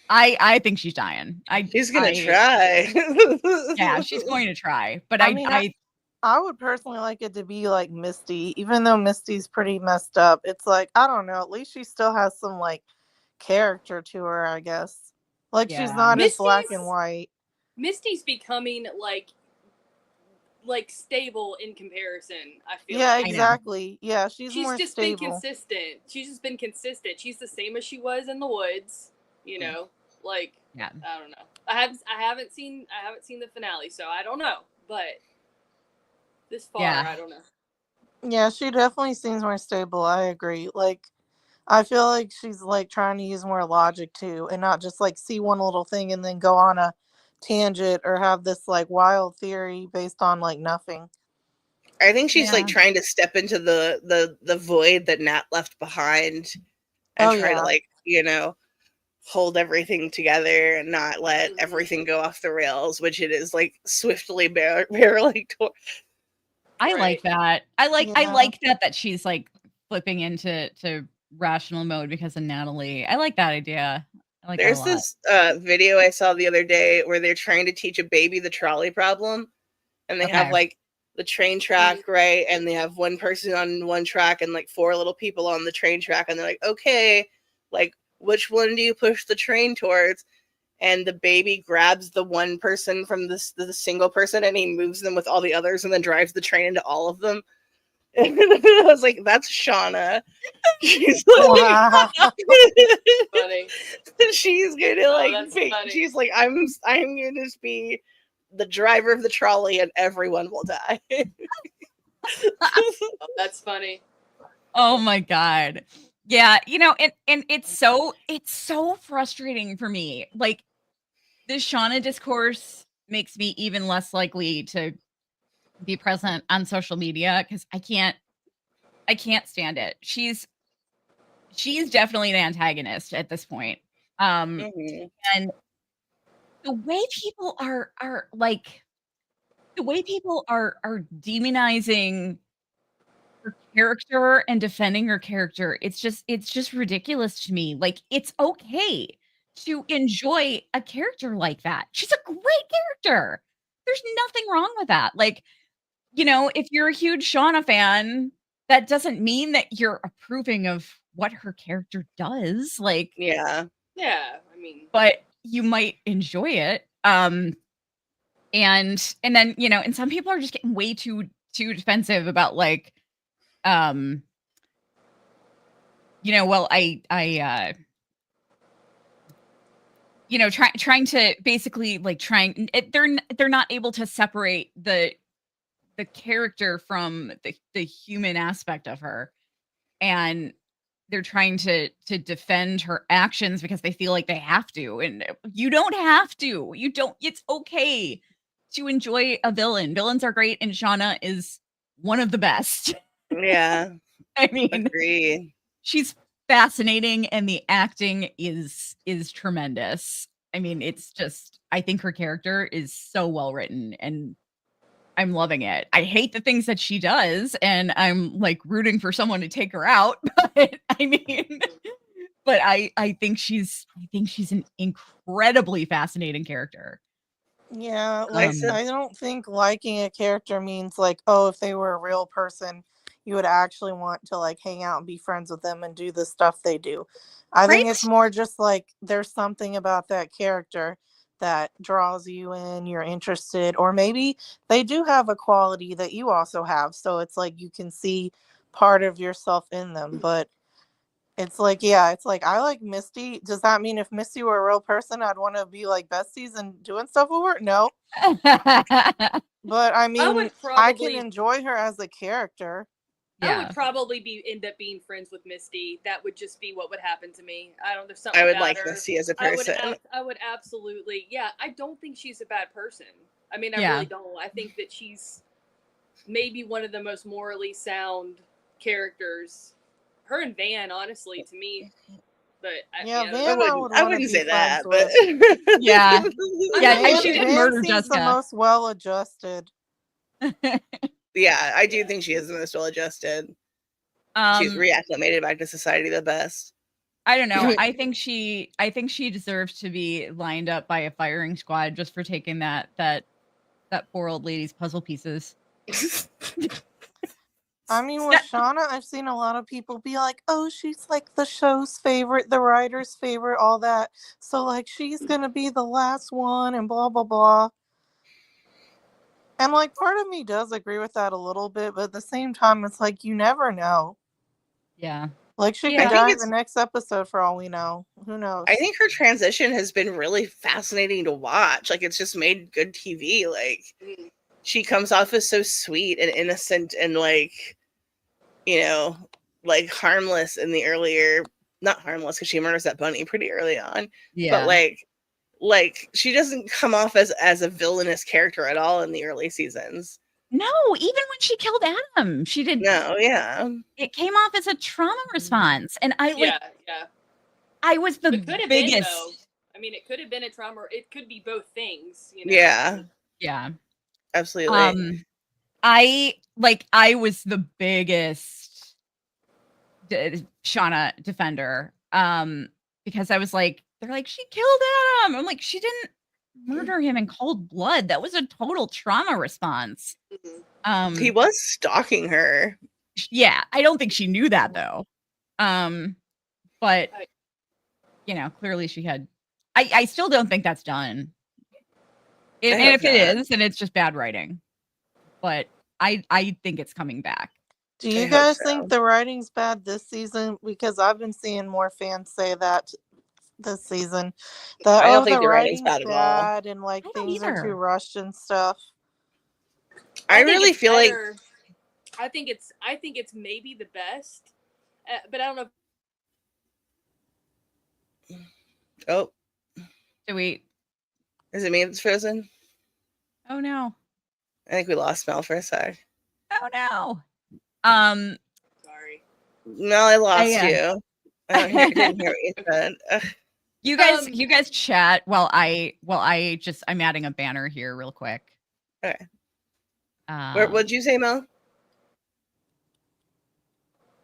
I think she's dying. She's gonna try. Yeah, she's going to try. But I would personally like it to be like Misty, even though Misty's pretty messed up. It's like, I don't know, at least she still has some like character to her, I guess. Like she's not as black and white. Misty's becoming like stable in comparison, I feel like. Yeah, exactly. Yeah, she's more just stable. been consistent. She's just been consistent. She's the same as she was in the woods, you know. Like, I don't know. I haven't seen the finale, so I don't know. But this far, I don't know. Yeah, she definitely seems more stable. I agree. Like, I feel like she's like trying to use more logic too, and not just like see one little thing and then go on a tangent or have this like wild theory based on like nothing. I think she's like trying to step into the void that Nat left behind and try to like, you know, hold everything together and not let everything go off the rails, which it is like swiftly barreling toward. I like that. I like that she's like flipping into rational mode because of Natalie. I like that idea. I like There's this video I saw the other day where they're trying to teach a baby the trolley problem, and they have like the train track, right? And they have one person on one track and like four little people on the train track, and they're like, okay, like which one do you push the train towards? And the baby grabs the one person from the single person and he moves them with all the others and then drives the train into all of them. And I was like, that's Shauna. She's like, funny. She's gonna like she's like, I'm gonna just be the driver of the trolley and everyone will die. That's funny. Oh my god. Yeah, you know, and it's so frustrating for me. Like, this Shauna discourse makes me even less likely to be present on social media because I can't I can't stand it. She's definitely an antagonist at this point. Mhm. And the way people are like the way people are demonizing her character and defending her character, it's just ridiculous to me. Like, it's okay to enjoy a character like that. She's a great character. There's nothing wrong with that. Like, if you're a huge Shauna fan, that doesn't mean that you're approving of what her character does. Like, Yeah. Yeah, I mean, but you might enjoy it. And then, and some people are just getting way too defensive about like, well, trying to basically like they're not able to separate the character from the human aspect of her, and they're trying to defend her actions because they feel like they have to, and you don't have to. You don't. It's okay to enjoy a villain. Villains are great, and Shauna is one of the best. Yeah. I mean, Agree. she's fascinating, and the acting is tremendous. I mean, it's just, I think her character is so well written, and I'm loving it. I hate the things that she does, and I'm like rooting for someone to take her out. But I mean, but I think she's an incredibly fascinating character. Yeah, I like said I don't think liking a character means like, oh, if they were a real person, you would actually want to like hang out and be friends with them and do the stuff they do. I think it's Right? more just like there's something about that character that draws you in, you're interested, or maybe they do have a quality that you also have. So it's like you can see part of yourself in them. But it's like, yeah, it's like I like Misty. Does that mean if Misty were a real person, I'd want to be like besties and doing stuff with her? No. But I mean, would I can probably- enjoy her as a character. I Yeah. would probably end up being friends with Misty. That would just be what would happen to me. I don't. There's something I would about like her. Misty as a I person. would absolutely. Yeah, I don't think she's a bad person. I mean, I Yeah. really don't. I think that she's maybe one of the most morally sound characters. Her and Van, honestly, to me. But Yeah, mean, Van, I would I want to wouldn't be say that, friends but with. Yeah. Yeah, Van, she did Van murder seems the Jessica. most well-adjusted. yeah, I do think she is the most well-adjusted. She's reacclimated back to society the best. I don't know. I think she deserves to be lined up by a firing squad just for taking that poor old lady's puzzle pieces. I mean, with Shauna, I've seen a lot of people be like, oh, she's like the show's favorite, the writer's favorite, all that. So, like, she's going to be the last one and blah, blah, blah. And, like, part of me does agree with that a little bit. But at the same time, it's like, you never know. Yeah. Like, she Yeah. could die in the next episode for all we know. Who knows? I think her transition has been really fascinating to watch. Like, it's just made good TV. Like, she comes off as so sweet and innocent and, like, like harmless in the earlier, not harmless because she murders that bunny pretty early on. Yeah. But, like she doesn't come off as a villainous character at all in the early seasons. No, even when she killed Adam, she did. No, yeah. It came off as a trauma response. And I like, I was the It could have biggest. been, though. I mean, it could have been a trauma. It could be both things. Yeah. Yeah. Absolutely. I was the biggest Shauna defender. Because I was like, they're like, she killed Adam. I'm like, she didn't murder him in cold blood. That was a total trauma response. He was stalking her. Yeah, I don't think she knew that though. But clearly she had. I still don't think that's done. And if it is, then it's just bad writing. But I think it's coming back. Do you guys think the writing's bad this season? Because I've been seeing more fans say that this season. That I don't think the writing's writing's bad at all. bad and like things are too rushed and stuff. I really feel like I think it's maybe the best, but I don't know. Oh, do we? Is it me that's frozen? Oh no! I think we lost Mel for a sec. Oh no! Sorry. No, I lost yeah. you. Didn't hear what you said. Ugh. You guys chat while I'm adding a banner here real quick. Okay. What'd you say, Mel?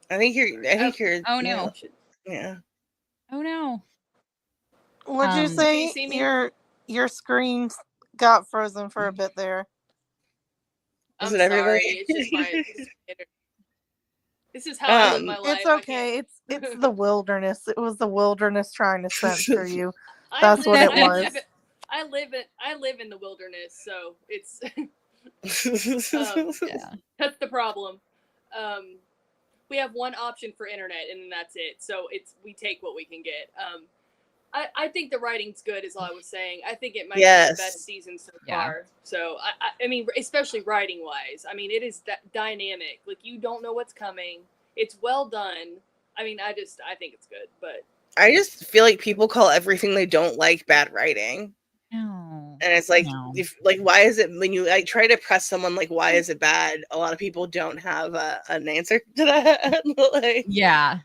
I think you're. Oh no. Yeah. Oh no. What'd you Can say? you see me? Your screen got frozen for a bit there. Is I'm it everybody? sorry. It's just my. This is how I live my life. It's okay. It's the wilderness. It was the wilderness trying to censor you. I That's what it I was. I live in the wilderness, so it's Yeah. that's the problem. We have one option for internet, and that's it. So we take what we can get. I think the writing's good, is all I was saying. I think it might be the best season so far. So I mean, especially writing wise. I mean, it is dynamic. Like, you don't know what's coming. It's well done. I mean, I think it's good, but I just feel like people call everything they don't like bad writing. No. And it's like, No. why is it, when you like try to press someone like, why is it bad? A lot of people don't have an answer to that. Like, Yeah.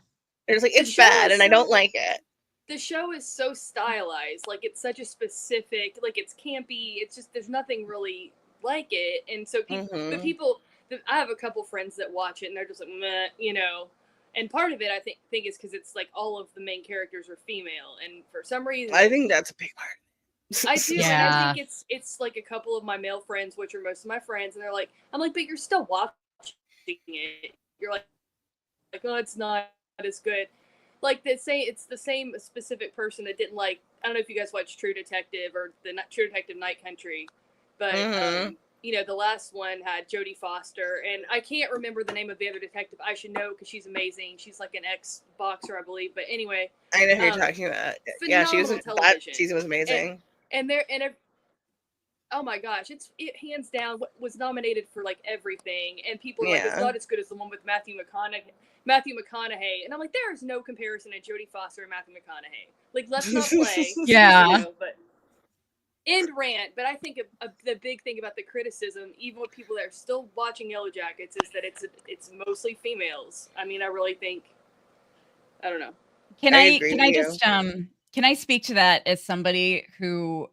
they're just like, it's bad, and I don't like it. The show is so stylized. Like, it's such a specific, like, it's campy. It's just, there's nothing really like it. And so people, I have a couple friends that watch it, and they're just like, meh, you know. And part of it, I think is because it's like all of the main characters are female, and for some reason, I think that's a big part. I do, Yeah. and I think it's like a couple of my male friends, which are most of my friends, and they're like, I'm like, but you're still watching it. You're like, oh, it's not as good. Like, they say it's the same specific person that didn't like. I don't know if you guys watch True Detective or the True Detective Night Country, but you know, the last one had Jodie Foster, and I can't remember the name of the other detective. I should know because she's amazing. She's like an ex-boxer, I believe. But anyway, I know who you're talking about. Yeah, she was. That season was amazing. Oh my gosh, it hands down was nominated for like everything, and people are like, it's not as good as the one with Matthew McConaughey, and I'm like, there is no comparison to Jodie Foster and Matthew McConaughey. Like, let's not play. Yeah. You know, but end rant. But I think the big thing about the criticism, even with people that are still watching Yellowjackets, is that it's mostly females. I mean, I really think, I don't know. Can I speak to that as somebody who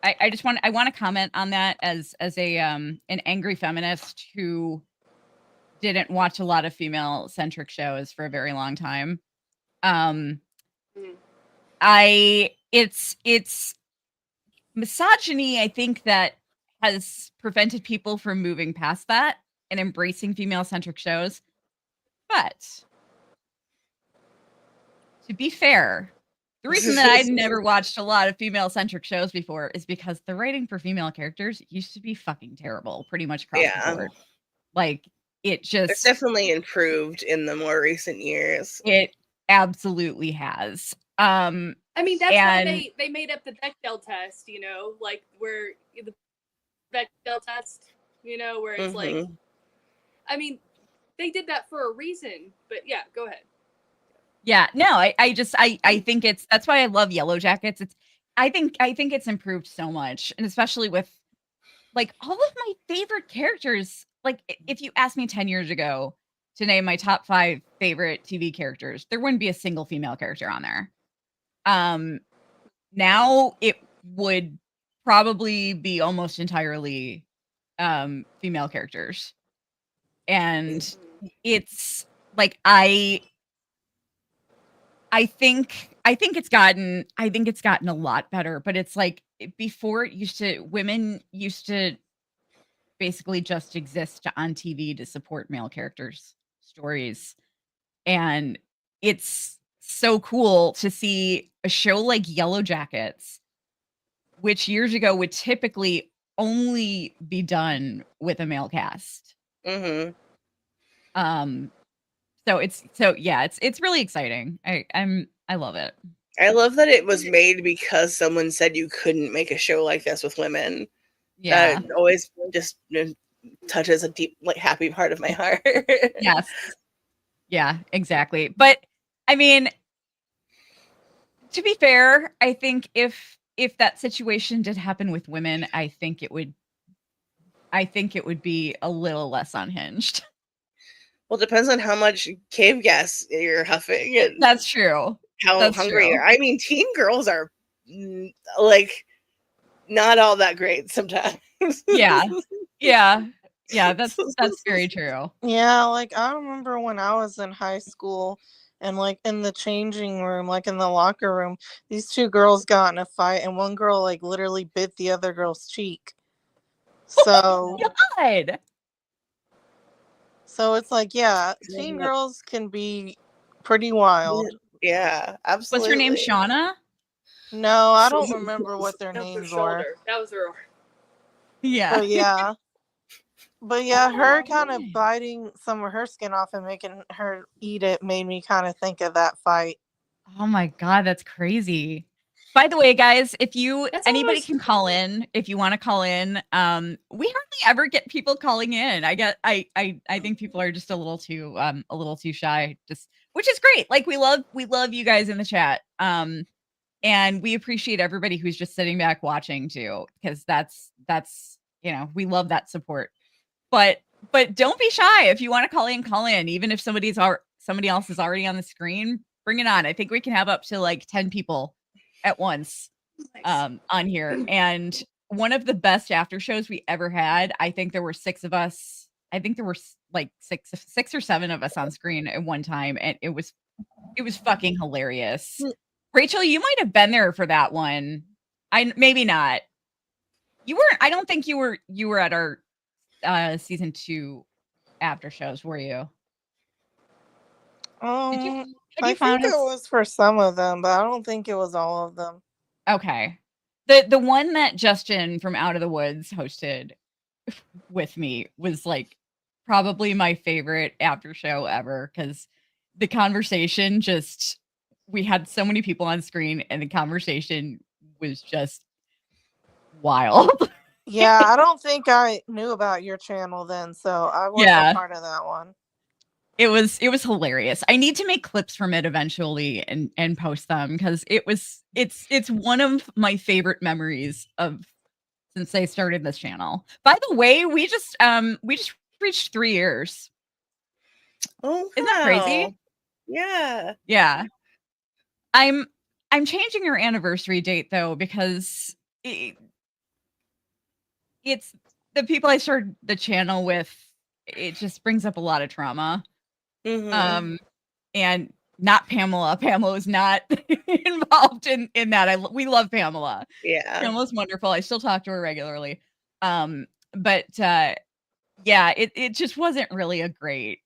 I want to comment on that as a an angry feminist who didn't watch a lot of female centric shows for a very long time. It's misogyny, I think, that has prevented people from moving past that and embracing female centric shows. But to be fair, the reason that I'd never watched a lot of female-centric shows before is because the writing for female characters used to be fucking terrible, pretty much across the board. Like, it's definitely improved in the more recent years. It absolutely has. I mean, that's why they made up the Bechdel test, you know, like where the Bechdel test, you know, where it's like, I mean, they did that for a reason. But yeah, go ahead. Yeah, no, I think that's why I love Yellowjackets. I think it's improved so much, and especially with like all of my favorite characters. Like, if you asked me 10 years ago to name my top 5 favorite TV characters, there wouldn't be a single female character on there. Now it would probably be almost entirely female characters, and it's like I think it's gotten a lot better, but it's like before women used to basically just exist on TV to support male characters' stories. And it's so cool to see a show like Yellowjackets, which years ago would typically only be done with a male cast. So it's really exciting. I love it. I love that it was made because someone said you couldn't make a show like this with women. Yeah. That always just touches a deep, like, happy part of my heart. Yes. Yeah, exactly. But I mean, to be fair, I think if that situation did happen with women, I think it would be a little less unhinged. Well, it depends on how much cave gas you're huffing and That's true. how That's hungry you true. are. I mean, teen girls are like not all that great sometimes. Yeah. Yeah. Yeah, that's very true. Yeah, like I remember when I was in high school and like in the changing room, like in the locker room, these two girls got in a fight and one girl like literally bit the other girl's cheek. So God. so it's like, yeah, teen girls can be pretty wild. Yeah, What's absolutely. her name? Shauna? No, I don't remember what their That was her names were. shoulder. That was her. Yeah. But yeah. But yeah, her kind Oh, of biting some of her skin off and making her eat it made me kind of think of that fight. Oh my God, that's crazy. By the way, guys, if anybody almost- can call in, if you want to call in, we hardly ever get people calling in. I think people are just a little too shy, just which is great. Like we love you guys in the chat. And we appreciate everybody who's just sitting back watching too, because that's we love that support. But don't be shy. If you want to call in, even if somebody else is already on the screen, bring it on. I think we can have up to like 10 people at once on here. And one of the best after shows we ever had, I think there were 6 of us. I think there were like six or 7 of us on screen at one time, and it was fucking hilarious. Rachel, you might have been there for that one. Maybe not. You weren't. I don't think you were at our season 2 after shows, were you? Had you I found think it us? was for some of them, but I don't think it was all of them. Okay. The one that Justin from Out of the Woods hosted with me was like probably my favorite after show ever, because the conversation we had so many people on screen and the conversation was just wild. Yeah, I don't think I knew about your channel then, so I wasn't Yeah. part of that one. It was hilarious. I need to make clips from it eventually and post them, because it's one of my favorite memories of since I started this channel. By the way, we just reached 3 years. Oh, Isn't that crazy? wow. Yeah. Yeah. I'm changing your anniversary date though, because it's the people I started the channel with. It just brings up a lot of trauma. Mhm. And not Pamela. Pamela is not involved in that. We love Pamela. Yeah. Pamela's wonderful. I still talk to her regularly. But yeah, it just wasn't really a great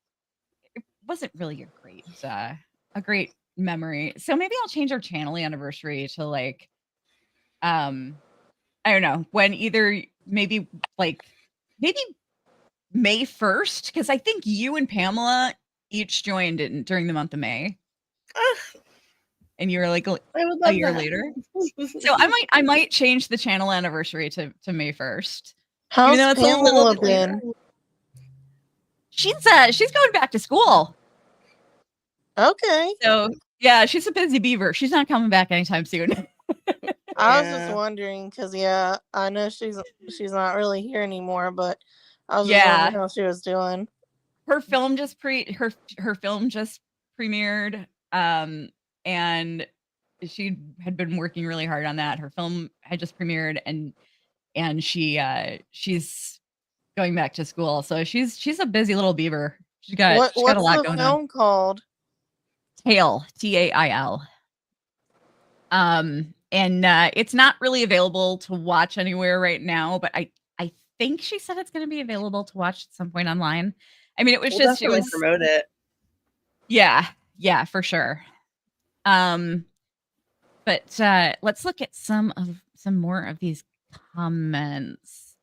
a great memory. So maybe I'll change our channel anniversary to like I don't know, when either maybe May 1st, because I think you and Pamela each joined during the month of May. Ah, And you were like I would a love year that. later. So I might change the channel anniversary to May 1st. How's Even though it's a little Pamela bit later. been? She's going back to school. Okay. So yeah, she's a busy beaver. She's not coming back anytime soon. I was just Yeah. wondering because yeah, I know she's not really here anymore, but I was just Yeah. wondering how she was doing. Her film just her film just premiered. And she had been working really hard on that. Her film had just premiered, and she's going back to school. So she's a busy little beaver. She's got a lot What's the going on. film called? Tail, Tail. And it's not really available to watch anywhere right now, but I think she said it's going to be available to watch at some point online. I mean, it was We'll definitely promote it. Yeah, for sure. But let's look at some more of these comments.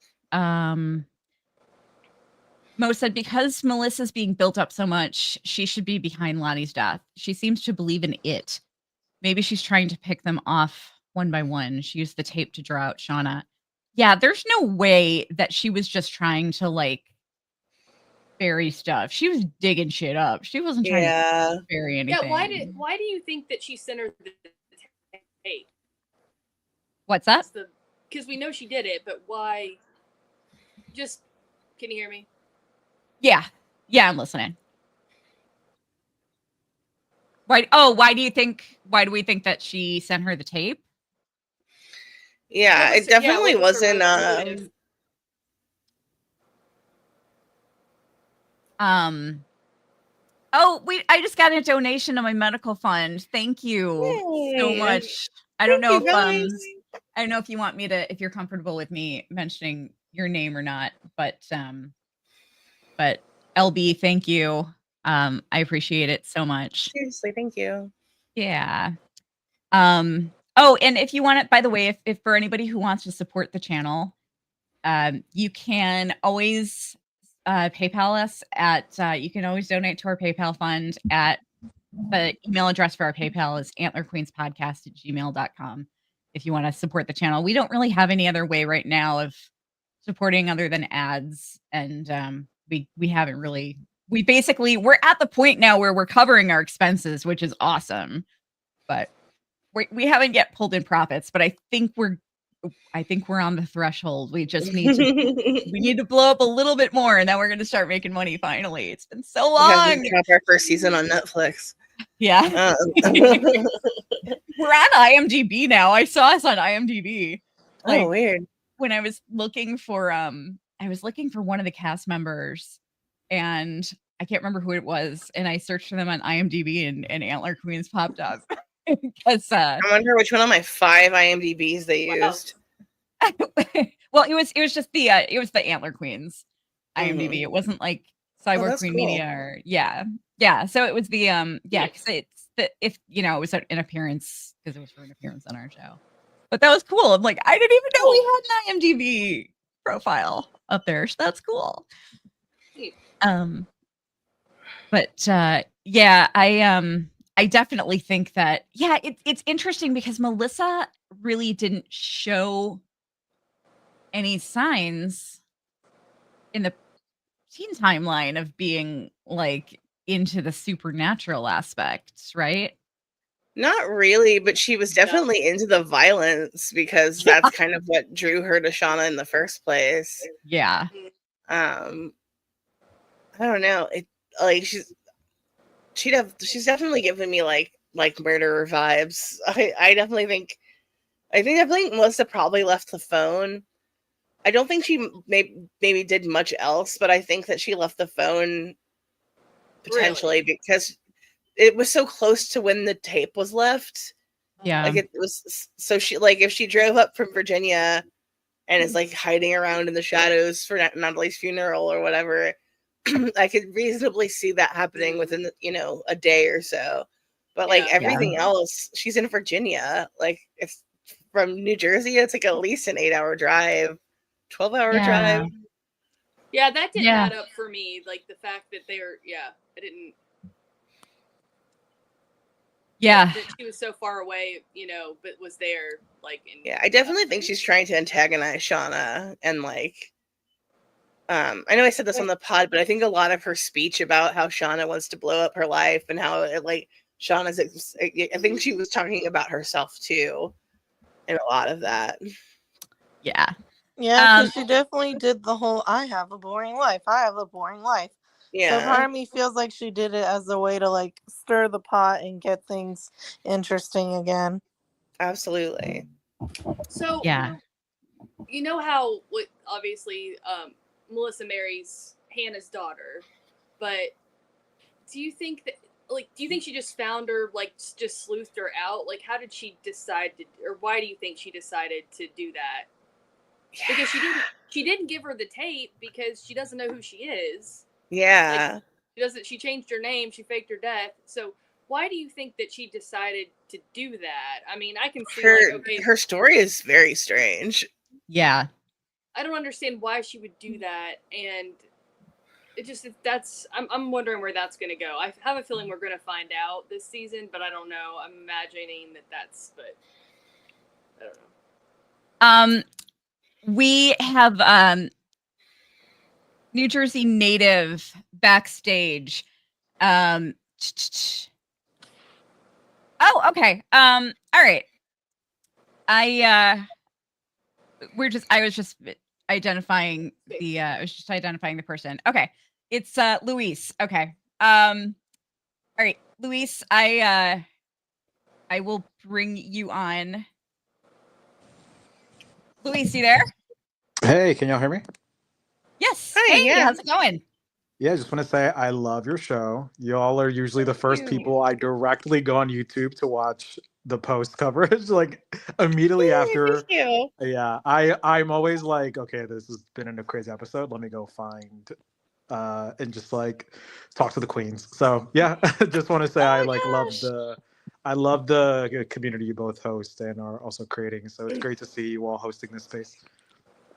Mo said, because Melissa's being built up so much, she should be behind Lonnie's death. She seems to believe in it. Maybe she's trying to pick them off one by one. She used the tape to draw out Shauna. Yeah, there's no way that she was just trying to like bury stuff. She was digging shit up. She wasn't trying to bury anything. Yeah, why do you think that she sent her the tape? What's that? Because we know she did it, but why? Just, can you hear me? Yeah, I'm listening. Why do we think that she sent her the tape? Yeah, it definitely what was her wasn't. motive? I just got a donation to my medical fund. Thank you so Yay. much. I don't know Thank you, guys. I don't know if you want me to, if you're comfortable with me mentioning your name or not, but LB, thank you. I appreciate it so much. Seriously, thank you. Yeah. And if you want it, by the way, if for anybody who wants to support the channel, you can always PayPal us at, you can always donate to our PayPal fund at the email address for our PayPal is antlerqueenspodcast@gmail.com. If you want to support the channel, we don't really have any other way right now of supporting other than ads. And we haven't really, we're at the point now where we're covering our expenses, which is awesome. But we haven't yet pulled in profits, but I think we're on the threshold. We just need to blow up a little bit more, and then we're going to start making money finally. It's been so We have long. to drop our first season on Netflix. Yeah. We're on IMDb now. I saw us on IMDb. Oh, weird. When I was looking for one of the cast members, and I can't remember who it was, and I searched for them on IMDb, and Antler Queens popped up. Because I wonder which one of my 5 IMDb's they used. Well, it was just the Antler Queens IMDb. It wasn't like Cyborg that's Queen cool. Media or yeah. So it was the because it's the, if you know, it was an appearance, because it was for an appearance on our show. But that was cool. I'm like, I didn't even know we had an IMDb profile up there. So that's cool. But yeah, I definitely think that, yeah, it's interesting because Melissa really didn't show any signs in the teen timeline of being like into the supernatural aspects, right? Not really, but she was definitely into the violence because that's kind of what drew her to Shauna in the first place. Yeah. I don't know. It like she's definitely giving me like murderer vibes. I think Melissa probably left the phone. I don't think she maybe did much else, but I think that she left the phone potentially because it was so close to when the tape was left. Yeah. Like it was, so she, like, if she drove up from Virginia and is like hiding around in the shadows for Natalie's funeral or whatever, I could reasonably see that happening within, a day or so. But like everything else, she's in Virginia. Like if from New Jersey, it's like at least an 8-hour drive, 12-hour drive. Yeah, that didn't add up for me. Like the fact that I didn't. Yeah. That she was so far away, but was there, like. I definitely think she's trying to antagonize Shauna, and like, I know I said this on the pod, but I think a lot of her speech about how Shauna wants to blow up her life and how Shauna's, I think she was talking about herself too, in a lot of that. Yeah. Yeah, because she definitely did the whole, I have a boring life. Yeah. So part of me feels like she did it as a way to like stir the pot and get things interesting again. Absolutely. So you know how obviously Melissa marries Hannah's daughter, but do you think she just found her, like just sleuthed her out? Like how did she decide to, or why do you think she decided to do that? Yeah. Because she didn't give her the tape because she doesn't know who she is. Yeah. Like, she changed her name, she faked her death. So why do you think that she decided to do that? I mean, I can see her story is very strange. Yeah. I don't understand why she would do that, and it just I'm wondering where that's going to go. I have a feeling we're going to find out this season, but I don't know. I'm imagining but I don't know. We have New Jersey native backstage. Oh, okay. All right. I was just identifying the person. Okay. It's Luis. Okay. All right, Luis, I will bring you on. Luis, you there? Hey, can y'all hear me? Yes. Hi, Hey, yeah. how's it going? Yeah, I just want to say I love your show. Y'all are usually the first you. people I directly go on YouTube to watch the post coverage, like immediately after. Thank you. Yeah, I'm always like, okay, this has been a crazy episode. Let me go find and just like talk to the queens. So yeah, just want to say Oh I my like gosh. love the community you both host and are also creating. So it's great to see you all hosting this space.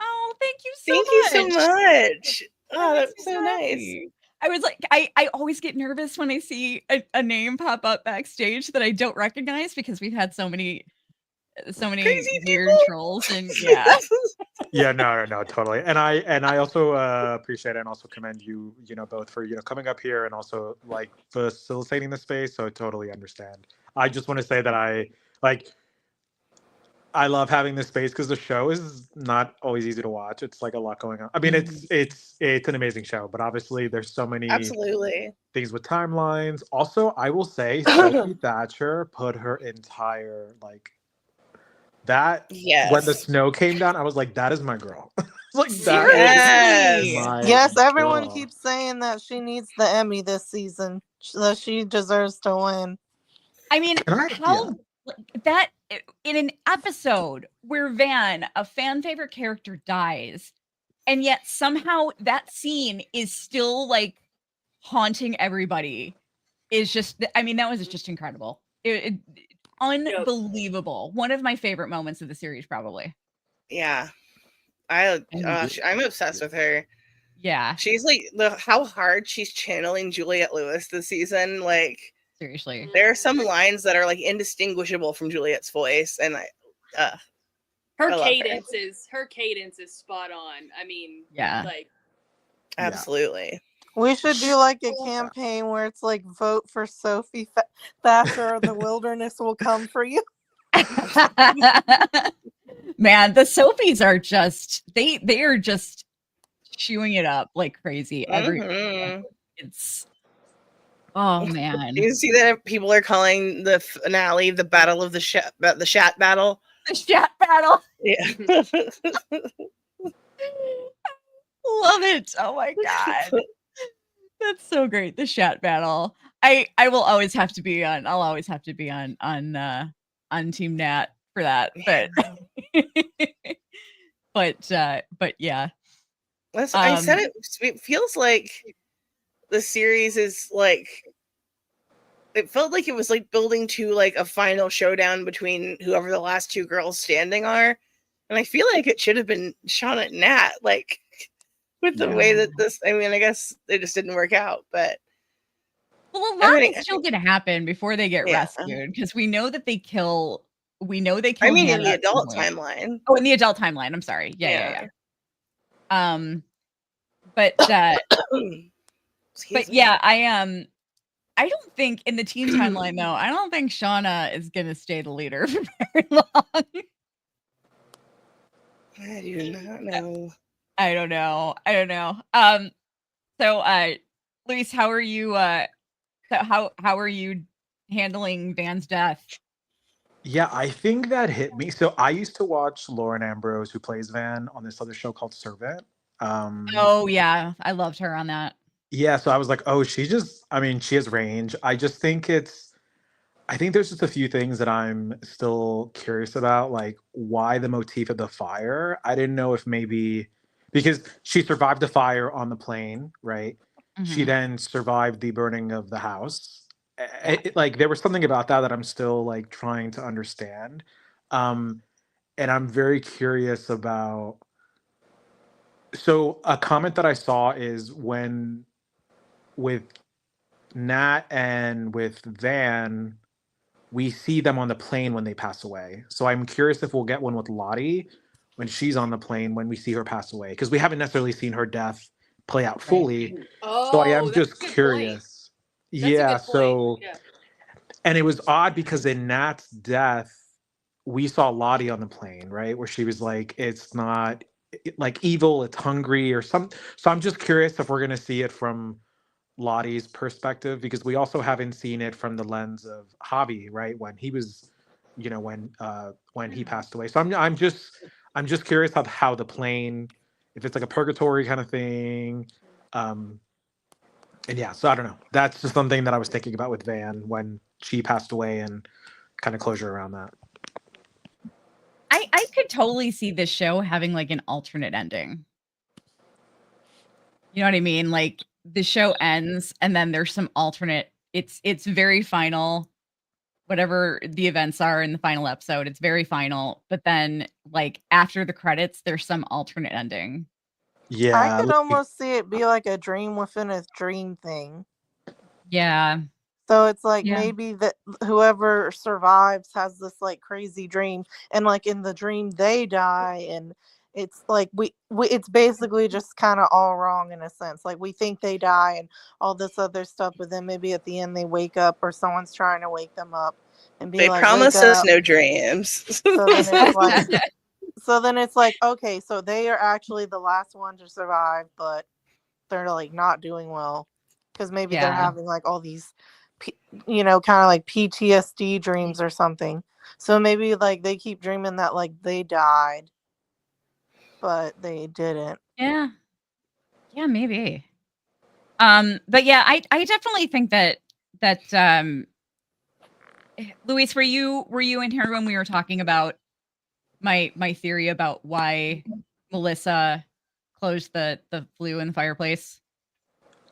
Oh, thank you so Thank much. you so much. That Oh, makes that's me so nice. happy. I was like, I always get nervous when I see a name pop up backstage that I don't recognize because we've had so many Crazy weird people. trolls and yeah. Yeah, no, totally. And I also appreciate and also commend you, both for coming up here and also like facilitating the space. So I totally understand. I just want to say that I love having this space because the show is not always easy to watch. It's like a lot going on. I mean, it's an amazing show, but obviously there's so many Absolutely. things with timelines. Also, I will say Sophie Thatcher put her entire that when the Yes. snow came down, I was like, that is my girl. Like that is Seriously. my Yes, everyone girl. keeps saying that she needs the Emmy this season. That she deserves to win. I mean, And how that in an episode where Van, a fan favorite character, dies, and yet somehow that scene is still like haunting everybody is just, I mean, that was just incredible. Unbelievable. One of my favorite moments of the series, probably. Yeah. I'm obsessed with her. Yeah, She's like how hard she's channeling Juliette Lewis this season. Like seriously. there are some lines that are like indistinguishable from Juliette's voice, and Her I love cadence is spot on. I mean, Yeah. like absolutely. We should do like a campaign where it's like vote for Sophie Thatcher or the wilderness will come for you. Man, the Sophies are just they are just chewing it up like crazy. It's oh man. You see that people are calling the finale the battle of the shat battle. The Shat battle. Yeah. Love it. Oh my god. That's so great. The Shat battle. I will always have to be on. I'll always have to be on Team Nat for that. But but yeah. I said it feels like the series is like it felt like it was like building to like a final showdown between whoever the last two girls standing are. And I feel like it should have been Shauna and Nat, like with the way that this, I mean, I guess it just didn't work out, but well, a lot is still gonna happen before they get Yeah. rescued because we know they kill I mean, in Hannah the at some adult point. timeline. Oh, in the adult timeline. I'm sorry. Yeah. But Excuse me. yeah, I don't think in the teen timeline though, I don't think Shauna is gonna stay the leader for very long. I do not know. I don't know. So Luis, how are you how are you handling Van's death? Yeah, I think that hit me. So I used to watch Lauren Ambrose, who plays Van, on this other show called Servant. Oh yeah, I loved her on that. Yeah, so I was like, oh, she has range. I think there's just a few things that I'm still curious about, like why the motif of the fire. I didn't know if maybe because she survived the fire on the plane, right? She then survived the burning of the house. Like there was something about that I'm still like trying to understand. And I'm very curious about. So a comment that I saw is when with Nat and with Van, we see them on the plane when they pass away. So I'm curious if we'll get one with Lottie when she's on the plane when we see her pass away, because we haven't necessarily seen her death play out fully. So I am just curious. Yeah. So, and it was odd because in Nat's death, we saw Lottie on the plane, right? Where she was like, it's not like evil, it's hungry or something. So I'm just curious if we're going to see it from Lottie's perspective, because we also haven't seen it from the lens of Javi, right? When he was, when he passed away. So I'm just curious how the plane, if it's like a purgatory kind of thing. And yeah, so I don't know. That's just something that I was thinking about with Van when she passed away, and kind of closure around that. I could totally see this show having like an alternate ending. You know what I mean? Like the show ends and then there's some alternate. It's very final. Whatever the events are in the final episode, it's very final. But then like after the credits, there's some alternate ending. I Yeah, could like, almost see it be like a dream within a dream thing. Yeah. So it's like Yeah. maybe that whoever survives has this like crazy dream, and like in the dream they die, and it's like we it's basically just kind of all wrong in a sense. Like we think they die and all this other stuff, but then maybe at the end they wake up, or someone's trying to wake them up and be They like, promise wake us up. no dreams. So then it's like, okay, so they are actually the last one to survive, but they're like not doing well because maybe they're Yeah. having like all these kind of like PTSD dreams or something. So maybe like they keep dreaming that like they died, but they didn't. Yeah. Yeah, maybe. But yeah, I definitely think that Luis, were you in here when we were talking about my theory about why Melissa closed the flue in the fireplace?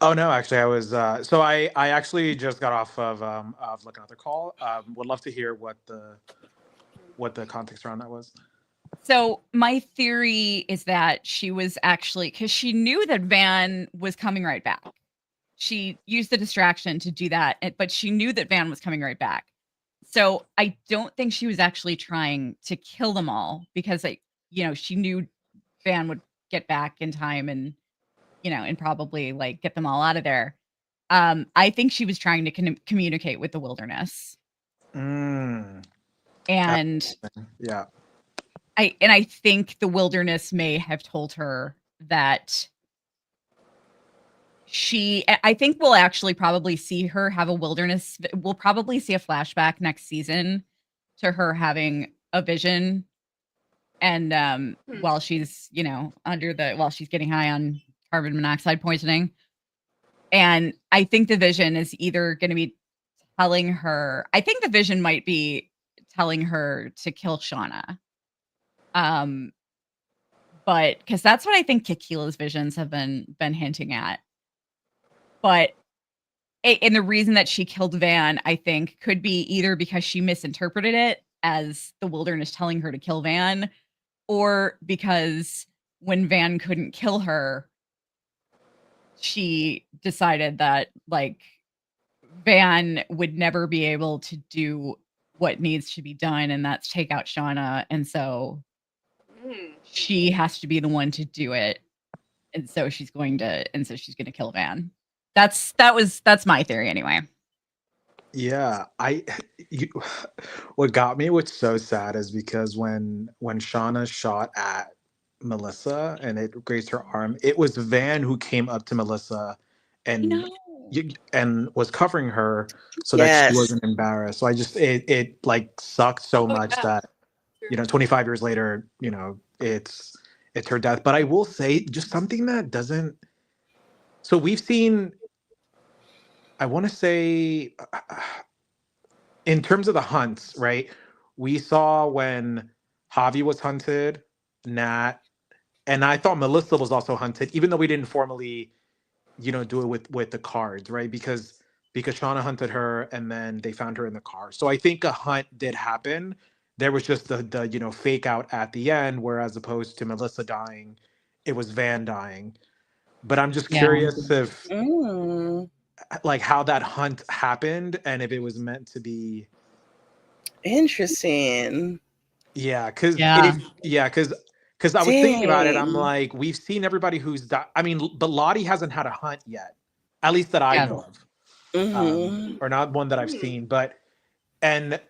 oh no, actually, I was. So I actually just got off of like another call. Would love to hear what the context around that was. So my theory is that she was actually, because she knew that Van was coming right back. She used the distraction to do that, but she knew that Van was coming right back. So I don't think she was actually trying to kill them all, because she knew Van would get back in time and and probably like get them all out of there. I think she was trying to communicate with the wilderness. Mm, And yeah. I think the wilderness may have told her that I think we'll actually probably see her have a wilderness. We'll probably see a flashback next season to her having a vision. And while she's, while she's getting high on carbon monoxide poisoning. And I think the vision is either going to be telling her, I think the vision might be telling her to kill Shauna. But because that's what I think Kikila's visions have been hinting at. But and the reason that she killed Van, I think, could be either because she misinterpreted it as the wilderness telling her to kill Van, or because when Van couldn't kill her, she decided that like Van would never be able to do what needs to be done, and that's take out Shauna. And so she has to be the one to do it. And so she's going to kill Van. That's my theory anyway. Yeah, what got me, what's so sad, is because when Shauna shot at Melissa and it grazed her arm, it was Van who came up to Melissa and and was covering her so that she Yes. wasn't embarrassed. So it like sucked so much that 25 years later, it's her death. But I will say just something that doesn't. So we've seen, I want to say, in terms of the hunts, right? We saw when Javi was hunted, Nat, and I thought Melissa was also hunted, even though we didn't formally, do it with the cards, right? Because Shauna hunted her and then they found her in the car. So I think a hunt did happen. There was just the fake out at the end, where as opposed to Melissa dying, it was Van dying. But I'm just curious if like how that hunt happened and if it was meant to be interesting. Yeah, because I was thinking about it. I'm Dang. like, we've seen everybody who's died. I mean, but Lottie hasn't had a hunt yet, at least that I know of, or not one that I've seen. But and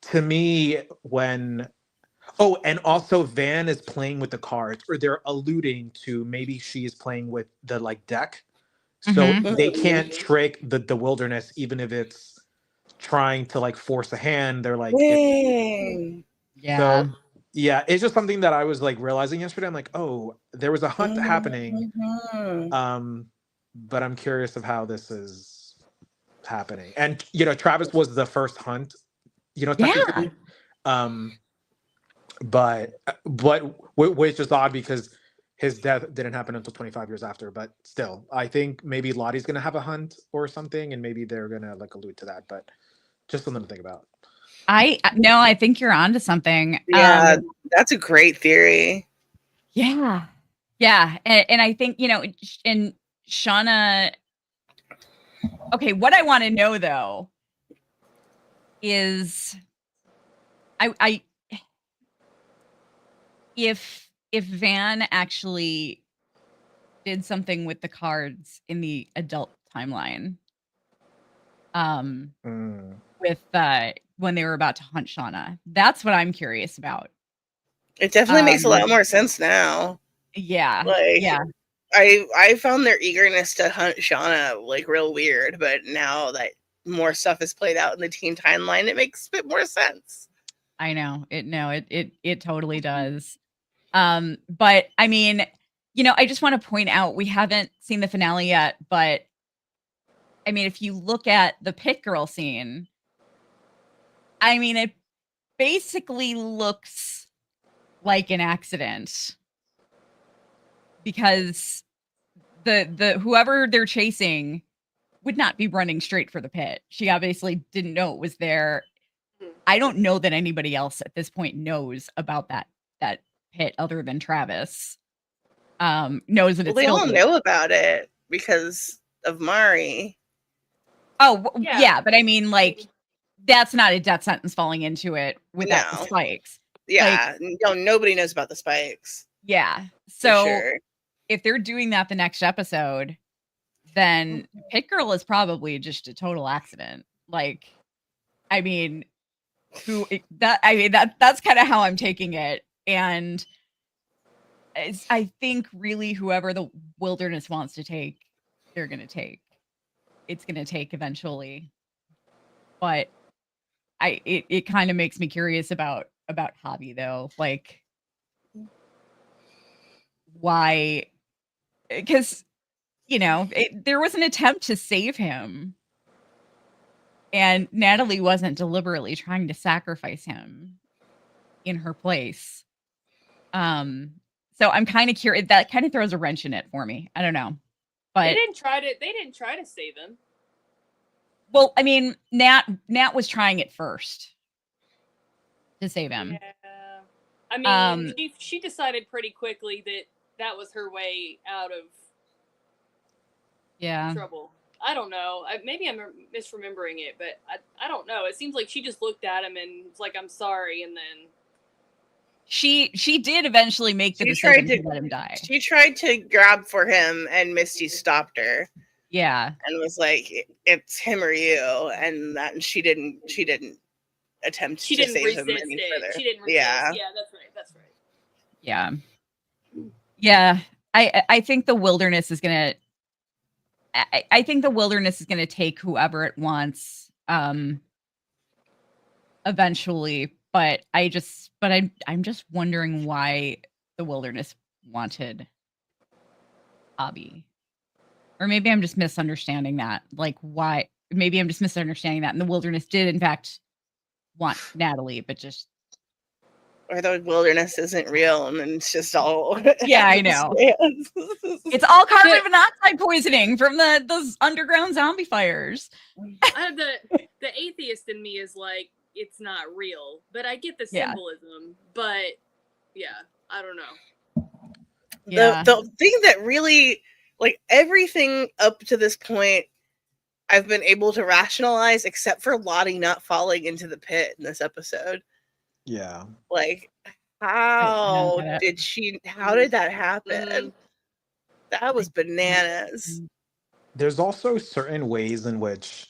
to me, and also Van is playing with the cards, or they're alluding to maybe she is playing with the like deck, So Mhm. they can't trick the wilderness, even if it's trying to like force a hand. They're like, Dang. Yeah. so yeah, it's just something that I was like realizing yesterday. I'm like, oh, there was a hunt happening. Mhm. But I'm curious of how this is happening. And Travis was the first hunt, Yeah. technically. But which is odd because his death didn't happen until 25 years after. But still, I think maybe Lottie's gonna have a hunt or something, and maybe they're gonna like allude to that. But just something to think about. I think you're onto something. Yeah, that's a great theory. Yeah. Yeah. And I think, and Shauna. Okay, what I want to know though is I if Van actually did something with the cards in the adult timeline, with when they were about to hunt Shauna. That's what I'm curious about. It definitely makes a lot more sense now. Yeah. Like, Yeah. I found their eagerness to hunt Shauna like real weird, but now that more stuff is played out in the teen timeline, it makes a bit more sense. I know. It totally does. But I mean, I just want to point out we haven't seen the finale yet, but I mean, if you look at the pit girl scene, I mean, it basically looks like an accident because the whoever they're chasing would not be running straight for the pit. She obviously didn't know it was there. I don't know that anybody else at this point knows about that pit other than Travis. Knows that Well, it's they still all know about it because of Mari. Oh, Yeah. yeah, but I mean, like, that's not a death sentence falling into it without the No. spikes. Yeah, nobody knows about the spikes. Yeah. For So sure. if they're doing that the next episode, then Pit Girl is probably just a total accident. Like, I mean, that's kind of how I'm taking it. And I think really whoever the wilderness wants to take, they're going to take. It's going to take eventually. But it kind of makes me curious about Hobby though. Like, why? Because there was an attempt to save him, and Natalie wasn't deliberately trying to sacrifice him in her place. So I'm kind of curious. That kind of throws a wrench in it for me. I don't know, but They didn't try to save him. well, I mean, Nat was trying it first to save him. Yeah. I mean, she decided pretty quickly that was her way out of trouble. I don't know. Maybe I'm misremembering it, but I don't know. It seems like she just looked at him and was like, "I'm sorry," and then she did eventually make the decision to let him die. She tried to grab for him, and Misty stopped her. Yeah, and was like, "It's him or you," and that she didn't attempt to save him any further. She didn't resist. Yeah, that's right. Yeah. I think the wilderness is gonna. I think the wilderness is gonna take whoever it wants. Eventually, but I'm just wondering why the wilderness wanted Hobby. Or maybe I'm just misunderstanding that. Like, why? Maybe I'm just misunderstanding that. And the wilderness did, in fact, want Natalie, but just. Or the wilderness isn't real, and then it's just all. Yeah, I know. It's all carbon monoxide poisoning from those underground zombie fires. The atheist in me is like, it's not real, but I get the symbolism. But yeah, I don't know. The thing that really, like, everything up to this point, I've been able to rationalize, except for Lottie not falling into the pit in this episode. Yeah. Like, how did that happen? That was bananas. There's also certain ways in which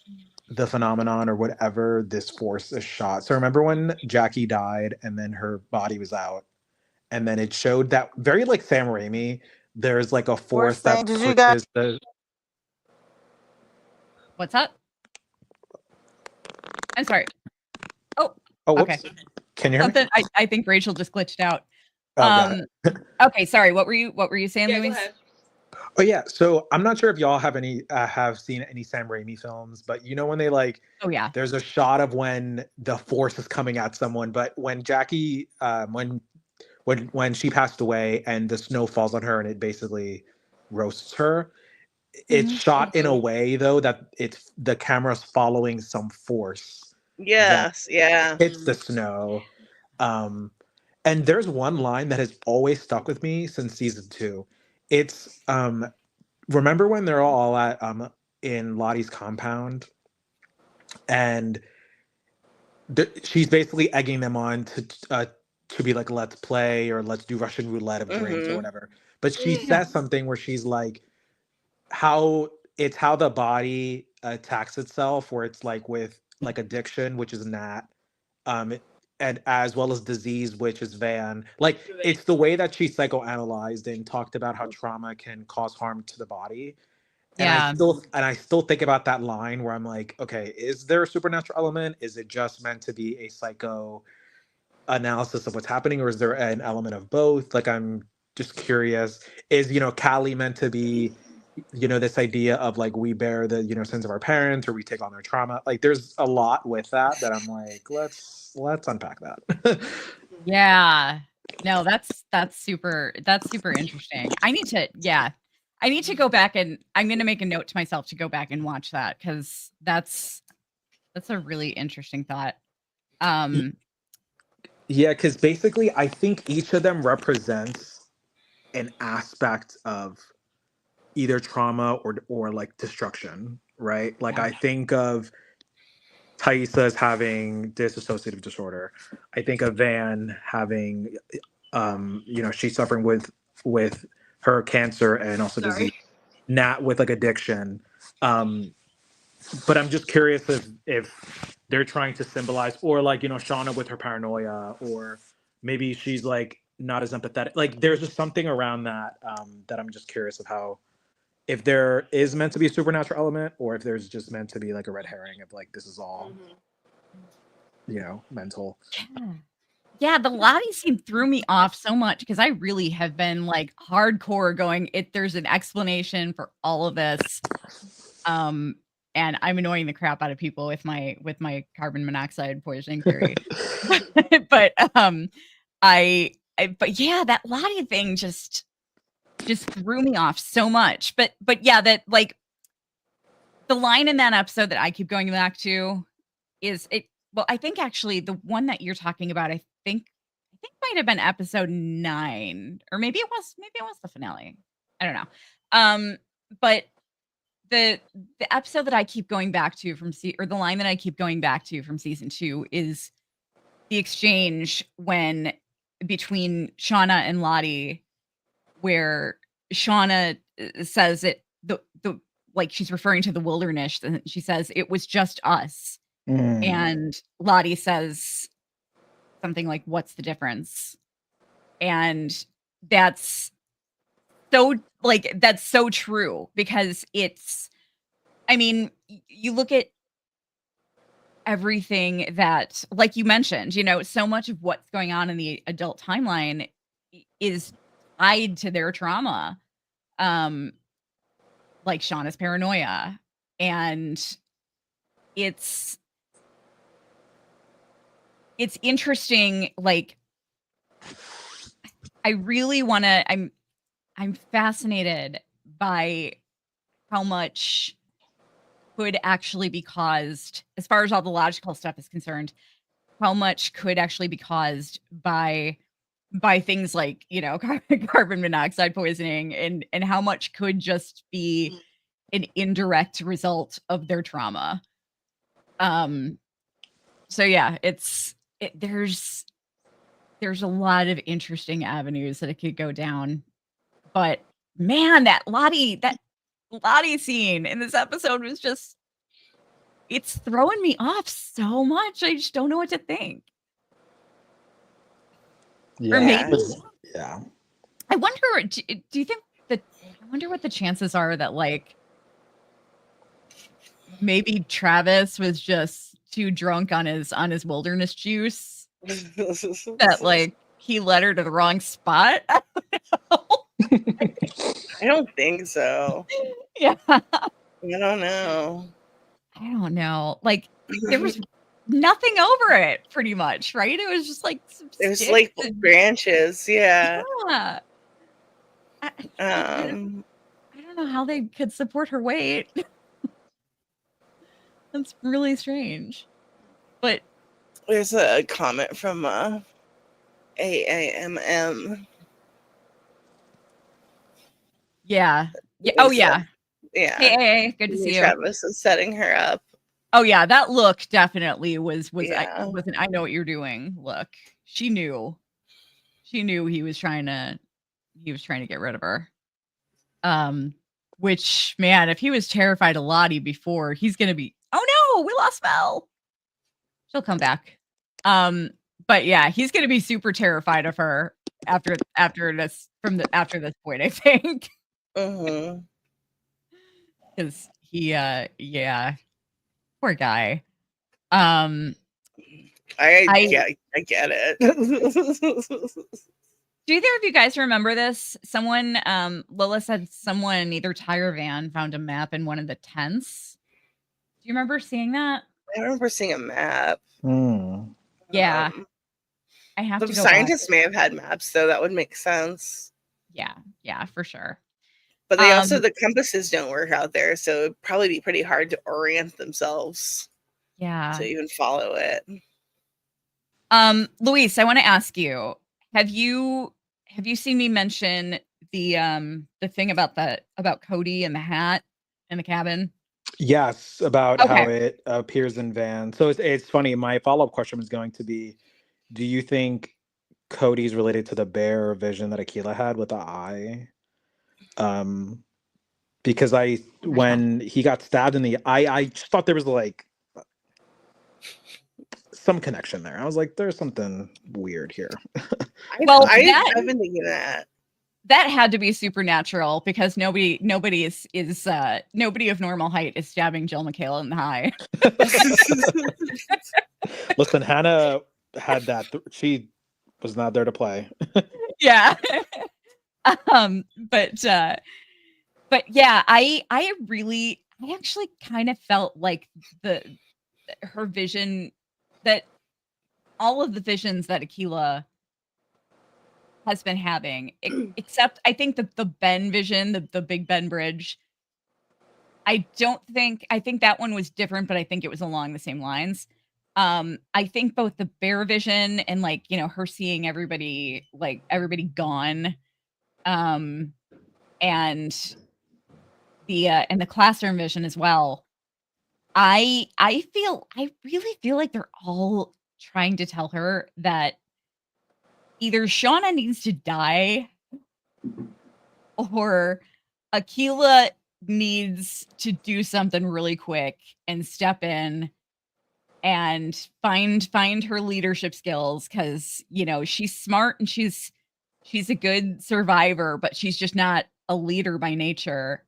the phenomenon or whatever this force is shot. So remember when Jackie died and then her body was out, and then it showed that very like Sam Raimi, there's like a force that pushes the. What's up? I'm sorry. Oh, whoops. Okay. Can you hear me? Something. I think Rachel just glitched out. Oh, got it. Okay, sorry. What were you saying, Yeah, go Louise? ahead. Oh yeah, so I'm not sure if y'all have seen any Sam Raimi films, but you know when they like, Oh yeah. there's a shot of when the force is coming at someone, but when Jackie, when she passed away and the snow falls on her and it basically roasts her, it's shot in a way though that it's the camera's following some force Yes, yeah. hits the snow. And there's one line that has always stuck with me since season 2. It's remember when they're all at in Lottie's compound and she's basically egging them on to be like, let's play or let's do Russian roulette of drinks or whatever. But she says something where she's like, how the body attacks itself, where it's like with like addiction, which is Nat, and as well as disease, which is Van. Like it's the way that she psychoanalyzed and talked about how trauma can cause harm to the body. And Yeah. I still think about that line where I'm like, okay, is there a supernatural element? Is it just meant to be a psycho analysis of what's happening, or is there an element of both? Like, I'm just curious. Is Callie meant to be this idea of like we bear the sins of our parents, or we take on their trauma? Like, there's a lot with that I'm like, let's unpack that. Yeah. No, that's super interesting. I need to go back, and I'm going to make a note to myself to go back and watch that, because that's a really interesting thought. Yeah, because basically I think each of them represents an aspect of either trauma or like destruction, right? Like, I think of Thaisa as having dissociative disorder. I think of Van having, she's suffering with her cancer and also disease. Nat with like addiction. But I'm just curious if they're trying to symbolize, or like, Shauna with her paranoia, or maybe she's like not as empathetic. Like, there's just something around that that I'm just curious of how, if there is meant to be a supernatural element, or if there's just meant to be like a red herring of like, this is all, mental. Yeah, the Lottie scene threw me off so much, because I really have been like hardcore going, there's an explanation for all of this. And I'm annoying the crap out of people with my carbon monoxide poisoning theory. But but yeah, that Lottie thing just threw me off so much. But yeah, that like the line in that episode that I keep going back to is it. Well, I think actually the one that you're talking about, I think might have been episode 9, or maybe it was the finale. I don't know. But the episode that I keep going back to or the line that I keep going back to from season 2 is the exchange between Shauna and Lottie, where Shauna says it, the like she's referring to the wilderness, and she says it was just us. And Lottie says something like, what's the difference? And that's so true, because you look at everything that, like you mentioned, so much of what's going on in the adult timeline is tied to their trauma. Like Shauna's paranoia. And it's interesting. Like, I really want to, I'm fascinated by how much could actually be caused, as far as all the logical stuff is concerned, how much could actually be caused by things like, carbon monoxide poisoning, and how much could just be an indirect result of their trauma. So yeah, there's a lot of interesting avenues that it could go down. But man, that Lottie scene in this episode was just, it's throwing me off so much. I just don't know what to think. Yeah. Or maybe, yeah. I wonder, do you think that, I wonder what the chances are that, like, maybe Travis was just too drunk on his wilderness juice that like he led her to the wrong spot. I don't think so. Yeah. I don't know. I don't know. Like there was nothing over it pretty much, right? It was just like some There's sticks like and- branches, yeah. yeah. I Um, don't know how they could support her weight. That's really strange. But there's a comment from AAMM. yeah. Oh yeah. Yeah. Hey, good to see you. Travis is setting her up. Oh yeah, that look definitely was Yeah. was an I know what you're doing look. She knew he was trying to get rid of her. Which man, if he was terrified of Lottie before, he's gonna be oh no, we lost Mel. She'll come back. But yeah, he's gonna be super terrified of her after this point, I think. Mm-hmm. Because he yeah. Poor guy. I get it. Do either of you guys remember this? Someone, Lola said someone, either Ty or Van, found a map in one of the tents. Do you remember seeing that? I remember seeing a map. Yeah. I have to The go scientists back. may have had maps, though. That would make sense. Yeah, for sure. But they also, the compasses don't work out there, so it'd probably be pretty hard to orient themselves. Yeah. To even follow it. Luis, I want to ask you, have you seen me mention the thing about Cody and the hat in the cabin? Yes, about how it appears in Van. So it's funny. My follow-up question was going to be, do you think Cody's related to the bear vision that Aquila had with the eye? Because when he got stabbed in the eye, I just thought there was like some connection there. I was like, there's something weird here. I've been thinking that. That had to be supernatural because nobody of normal height is stabbing Jill McHale in the eye. Listen, Hannah had that. She was not there to play. Yeah. But yeah, I actually kind of felt like her vision, that all of the visions that Aquila has been having, except I think the Ben vision, the Big Ben Bridge, I think that one was different, but I think it was along the same lines. I think both the bear vision and like, you know, her seeing everybody gone, and the classroom vision as well. I really feel like they're all trying to tell her that either Shauna needs to die or Aquila needs to do something really quick and step in and find her leadership skills, because you know she's smart and she's a good survivor, but she's just not a leader by nature.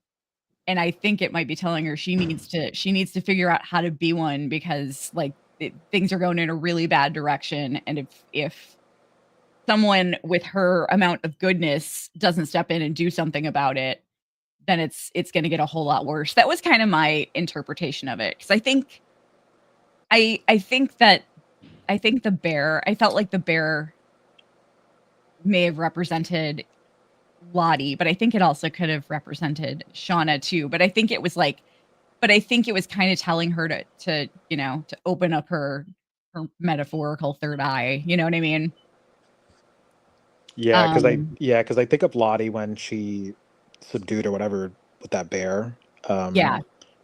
And I think it might be telling her she needs to figure out how to be one, because like things are going in a really bad direction, and if someone with her amount of goodness doesn't step in and do something about it, then it's going to get a whole lot worse. That was kind of my interpretation of it, because I think I felt like the bear may have represented Lottie, but I think it also could have represented Shauna too. But I think it was kind of telling her to you know, to open up her metaphorical third eye. You know what I mean? Yeah, because I think of Lottie when she subdued or whatever with that bear. Yeah.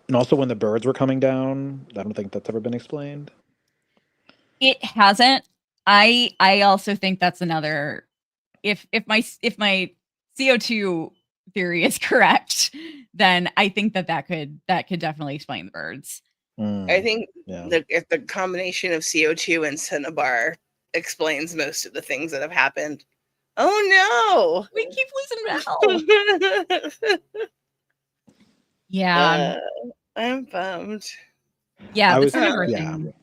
And also when the birds were coming down. I don't think that's ever been explained. It hasn't. I also think that's another. If my CO2 theory is correct, then I think that could definitely explain the birds. I think the combination of CO2 and Cinnabar explains most of the things that have happened. Oh no! We keep losing Mel. Yeah. I'm bummed. Yeah, I the was Trevor yeah. thing.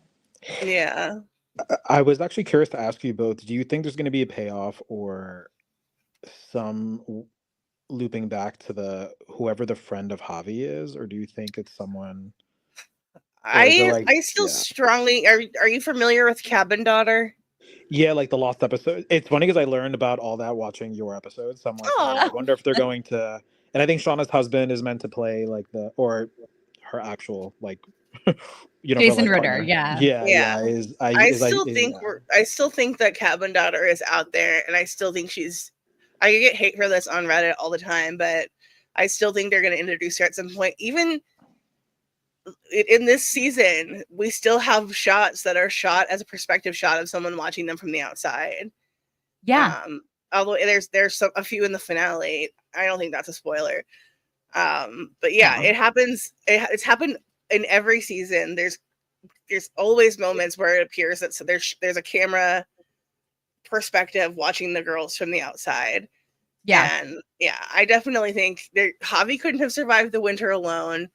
Yeah. I was actually curious to ask you both. Do you think there's going to be a payoff or some looping back to the whoever the friend of Javi is, or do you think it's someone, or is it like I still strongly are you familiar with Cabin Daughter? yeah, like the lost episode? It's funny because I learned about all that watching your episodes. So I'm like, oh, I Oh, wonder if they're going to. And I think Shauna's husband is meant to play like or her actual like real Jason life Ritter, partner. yeah. yeah. I still think yeah. I still think that Cabin Daughter is out there, and I still think she's. I get hate for this on Reddit all the time, but I still think they're going to introduce her at some point. Even in this season, we still have shots that are shot as a perspective shot of someone watching them from the outside. Yeah. Although there's a few in the finale. I don't think that's a spoiler. But yeah, No. it happens. It's happened in every season. There's always moments where it appears that there's a camera perspective watching the girls from the outside. Yeah. And yeah, I definitely think Javi couldn't have survived the winter alone.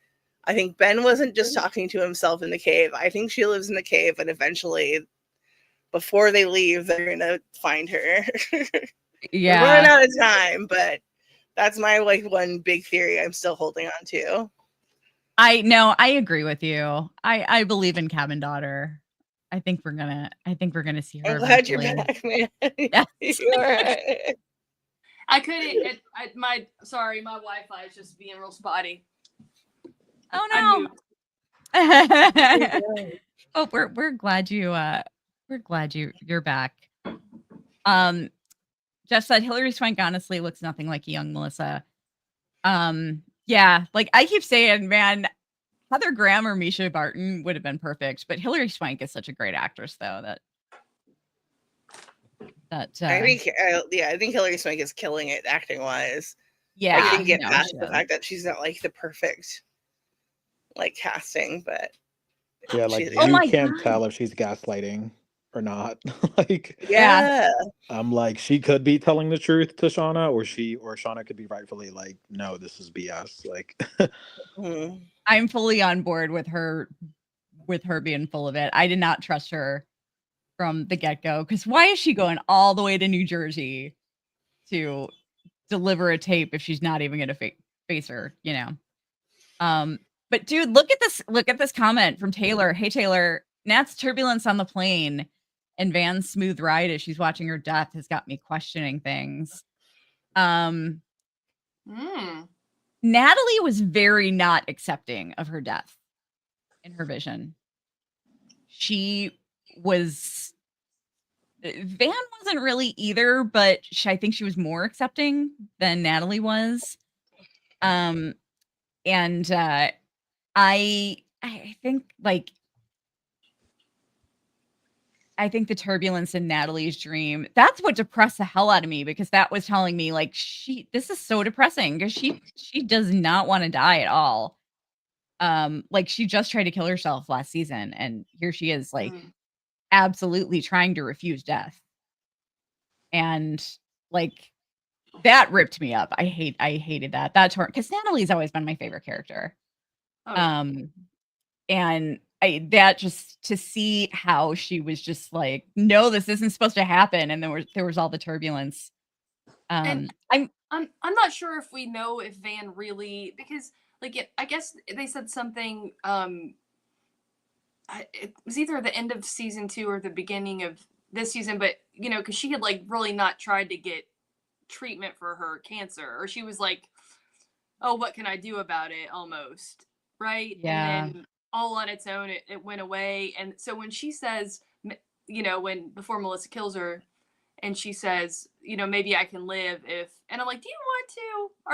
I think Ben wasn't just talking to himself in the cave. I think she lives in the cave, and eventually, before they leave, they're gonna find her. Yeah. We're running out of time, but that's my one big theory I'm still holding on to. I agree with you. I believe in Cabin Daughter. I think we're gonna see her. I'm glad you're eventually. back, man. Yes. You're right. I couldn't. My Wi-Fi is just being real spotty. Oh no. Oh, we're glad you're back. Jeff said Hillary Swank honestly looks nothing like a young Melissa. Yeah, like I keep saying, man, Heather Graham or Misha Barton would have been perfect, but Hillary Swank is such a great actress, though. I think Hillary Swank is killing it acting wise. Yeah, I can get past the fact that she's not like the perfect casting, but yeah, like Oh you can't God. tell if she's gaslighting or not. Like yeah. I'm like, she could be telling the truth to Shauna, or Shauna could be rightfully like, no, this is BS. Like I'm fully on board with her being full of it. I did not trust her from the get-go, because why is she going all the way to New Jersey to deliver a tape if she's not even gonna face her, you know? But dude, look at this comment from Taylor. Hey Taylor, Nat's turbulence on the plane and Van's smooth ride as she's watching her death has got me questioning things. Natalie was very not accepting of her death in her vision. She was Van wasn't really either, but I think she was more accepting than Natalie was. And I think I think the turbulence in Natalie's dream, that's what depressed the hell out of me, because that was telling me like this is so depressing, because she does not want to die at all. Like she just tried to kill herself last season, and here she is like absolutely trying to refuse death. And like that ripped me up. I hated that. That torn, because Natalie's always been my favorite character. And that just to see how she was just like, no, this isn't supposed to happen, and there was all the turbulence. And I'm not sure if we know if Van really, because I guess they said something. It was either the end of season 2 or the beginning of this season, but because she had really not tried to get treatment for her cancer, or she was like, oh, what can I do about it, almost, right? Yeah. And then all on its own it went away. And so when she says, before Melissa kills her, and she says, maybe I can live if, and I'm like, do you want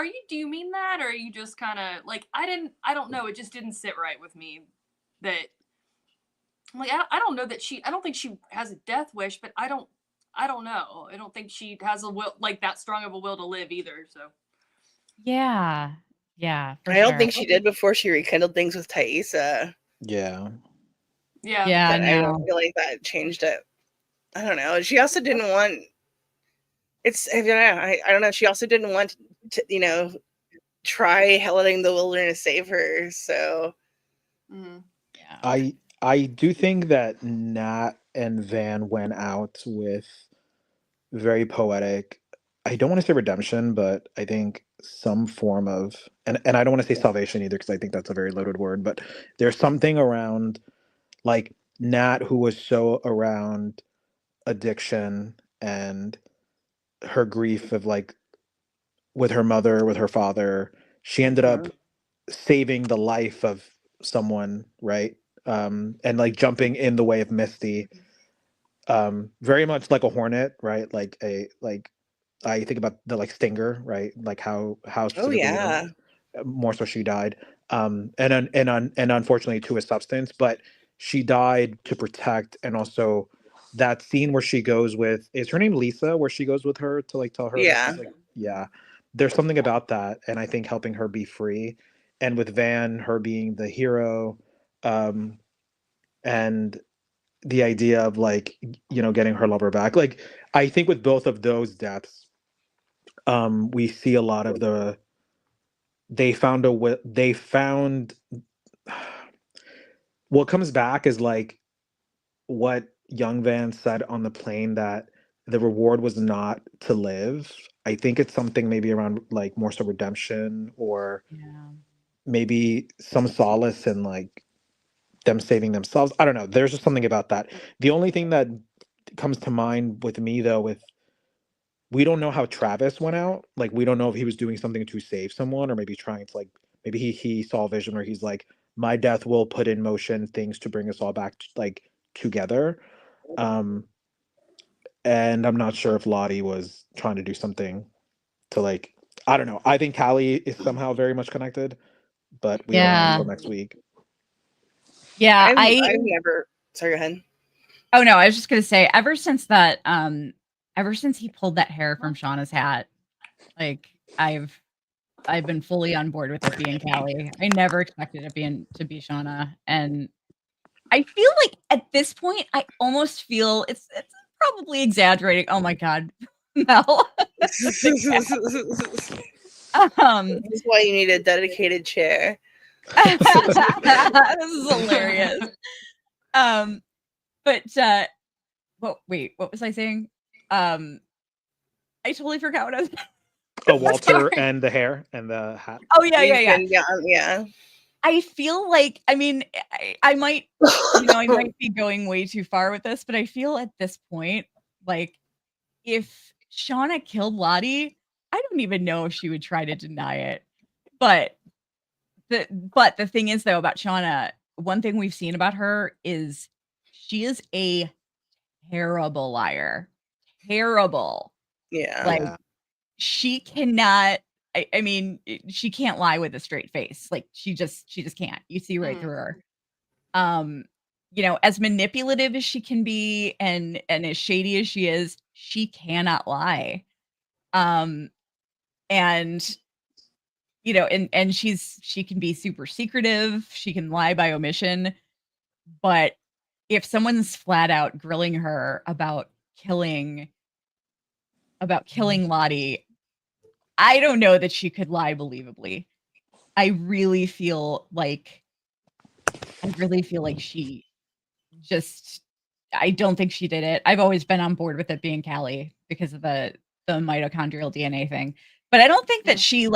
to, do you mean that, or are you just kind of like, I don't know, it just didn't sit right with me that I don't know that I don't think she has a death wish, but I don't know. I don't think she has a will, that strong of a will to live either. So yeah, I don't think she did before she rekindled things with Thaisa. yeah, but I don't feel like that changed it. I don't know. She also didn't want. I don't know. She also didn't want to, try letting the wilderness save her. So Mhm. Yeah. I do think that Nat and Van went out with very poetic. I don't want to say redemption, but I think some form of, and I don't want to say salvation either because I think that's a very loaded word, but there's something around like Nat who was so around addiction and her grief of like with her mother, with her father. She ended up saving the life of someone, right? And like jumping in the way of Misty. Very much like a hornet, right? Like a like I think about the like stinger, right? Like how Oh specifically yeah. more so she died. And unfortunately to a substance, but she died to protect. And also that scene where she goes with, is her name Lisa, where she goes with her to like tell her that Yeah. she's like, yeah, there's something about that. And I think helping her be free, and with Van, her being the hero, um and the idea of like, getting her lover back, like I think with both of those deaths, we see a lot of the, they found what comes back is like what young Van said on the plane, that the reward was not to live. I think it's something maybe around like more so redemption, or Yeah. maybe some solace in like them saving themselves. I don't know. There's just something about that. The only thing that comes to mind with me though, with, we don't know how Travis went out. Like we don't know if he was doing something to save someone, or maybe trying to like, maybe he saw a vision where he's like, my death will put in motion things to bring us all back like together. Um and I'm not sure if Lottie was trying to do something to like, I don't know. I think Callie is somehow very much connected, but we don't know Yeah. until next week. Yeah. I've never. Sorry, go ahead. Oh no, I was just gonna say, ever since he pulled that hair from Shauna's hat, like I've been fully on board with it being Callie. I never expected it to be Shauna. And I feel like at this point, I almost feel it's probably exaggerating. Oh my god, Mel. This The cat. is why you need a dedicated chair. This is hilarious. But what was I saying? I totally forgot what I was. Oh, Walter Sorry. and the hair and the hat. Oh yeah. Yeah. I feel like, I mean, I might, I might be going way too far with this, but I feel at this point, like, if Shauna killed Lottie, I don't even know if she would try to deny it. But the thing is, though, about Shauna, one thing we've seen about her is she is a terrible liar. Terrible. Yeah. Like, Yeah. she cannot. I mean, she can't lie with a straight face. Like she just can't. You see right through her. As manipulative as she can be, and as shady as she is, she cannot lie. And and she can be super secretive. She can lie by omission. But if someone's flat out grilling her about killing Lottie, I don't know that she could lie believably. I really feel like she just, I don't think she did it. I've always been on board with it being Callie because of the mitochondrial DNA thing. But I don't think that she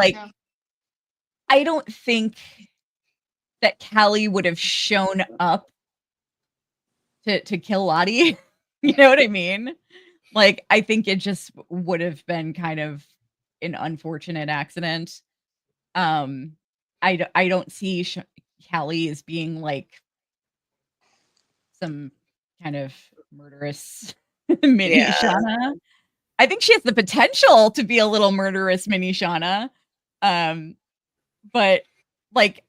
I don't think that Callie would have shown up to kill Lottie. You know what I mean? Like, I think it just would have been kind of an unfortunate accident. I don't see Callie as being like some kind of murderous mini Yeah. Shauna. I think she has the potential to be a little murderous mini Shauna. But like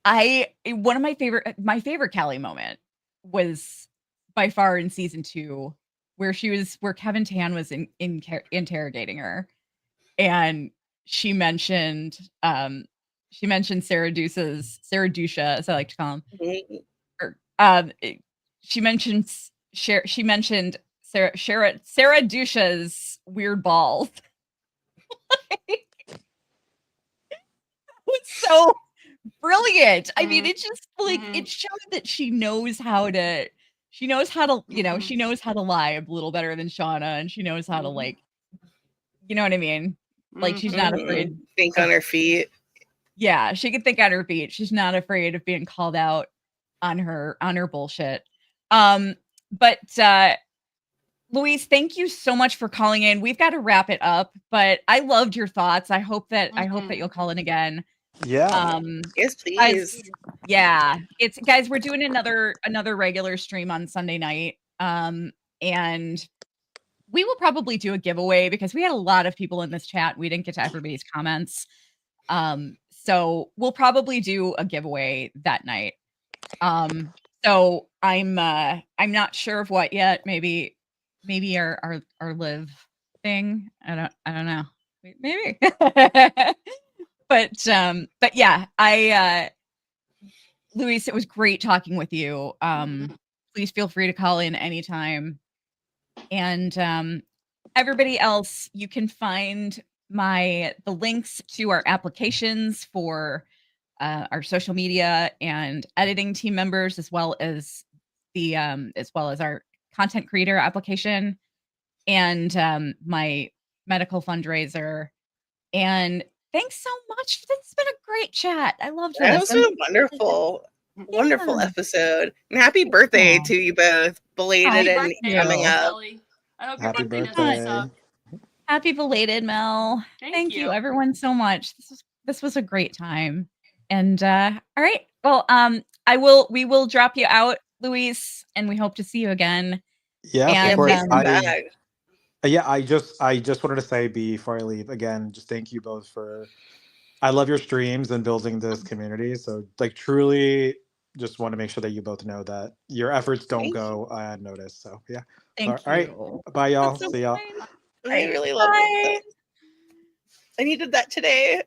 one of my favorite Callie moment was by far in season 2, where Kevin Tan was interrogating her, and she mentioned Sarah Dusha, as I like to call him. Mhm. Or, she mentioned Sarah Dusha's weird balls. It's so brilliant. I mean, Mhm. it's just like Mhm. it showed that she knows how to, you know, Mhm. she knows how to lie a little better than Shauna, and she knows how to Mhm. like, you know what I mean? Like she's not afraid Think of, on her feet. yeah, she can think on her feet. She's not afraid of being called out on her bullshit. But Louise, thank you so much for calling in. We've got to wrap it up, but I loved your thoughts. I hope that you'll call in again. Yeah. Yes, Guys, please. yeah, it's guys, we're doing another regular stream on Sunday night. And we will probably do a giveaway because we had a lot of people in this chat. We didn't get to everybody's comments. So we'll probably do a giveaway that night. So I'm not sure of what yet. Maybe our live thing. I don't know. Maybe. But yeah, Luis, it was great talking with you. Please feel free to call in anytime. And everybody else, you can find the links to our applications for our social media and editing team members, as well as our content creator application and my medical fundraiser. And thanks so much. It's been a great chat. I loved That this. was a wonderful episode. And happy birthday Yeah. to you both. Belated Happy and birthday, coming up. Kelly. I hope your Happy birthday doesn't birthday. suck. Happy belated, Mel. Thank you you. everyone so much. This was a great time. And all right. Well, we will drop you out, Luis, and we hope to see you again. Yeah, And of course. Please come back. I just wanted to say before I leave again, just thank you both for. I love your streams and building this community. So like truly, just want to make sure that you both know that your efforts don't go unnoticed. So yeah. Thank All right. you. Bye, y'all. That's so See y'all. kind. I really love it. I needed that today.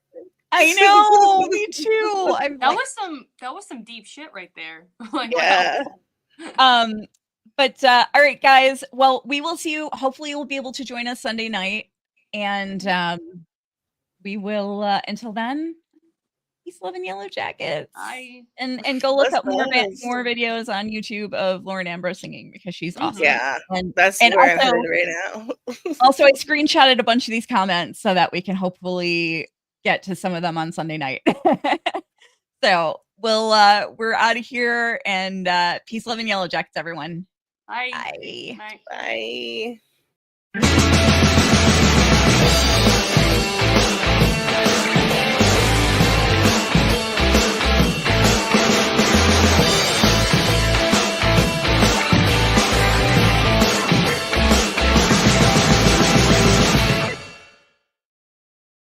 I know, me too. That was some deep shit right there. Like, yeah. wow. But all right, guys. Well, we will see you. Hopefully, you'll be able to join us Sunday night, and we will. Until then, peace, love, and Yellowjackets. And go look up more videos on YouTube of Lauren Ambrose singing because she's awesome. Yeah, and that's where I'm headed right now. Also, I screenshotted a bunch of these comments so that we can hopefully get to some of them on Sunday night. So we're out of here, and peace, love, and Yellowjackets, everyone. Bye. Bye.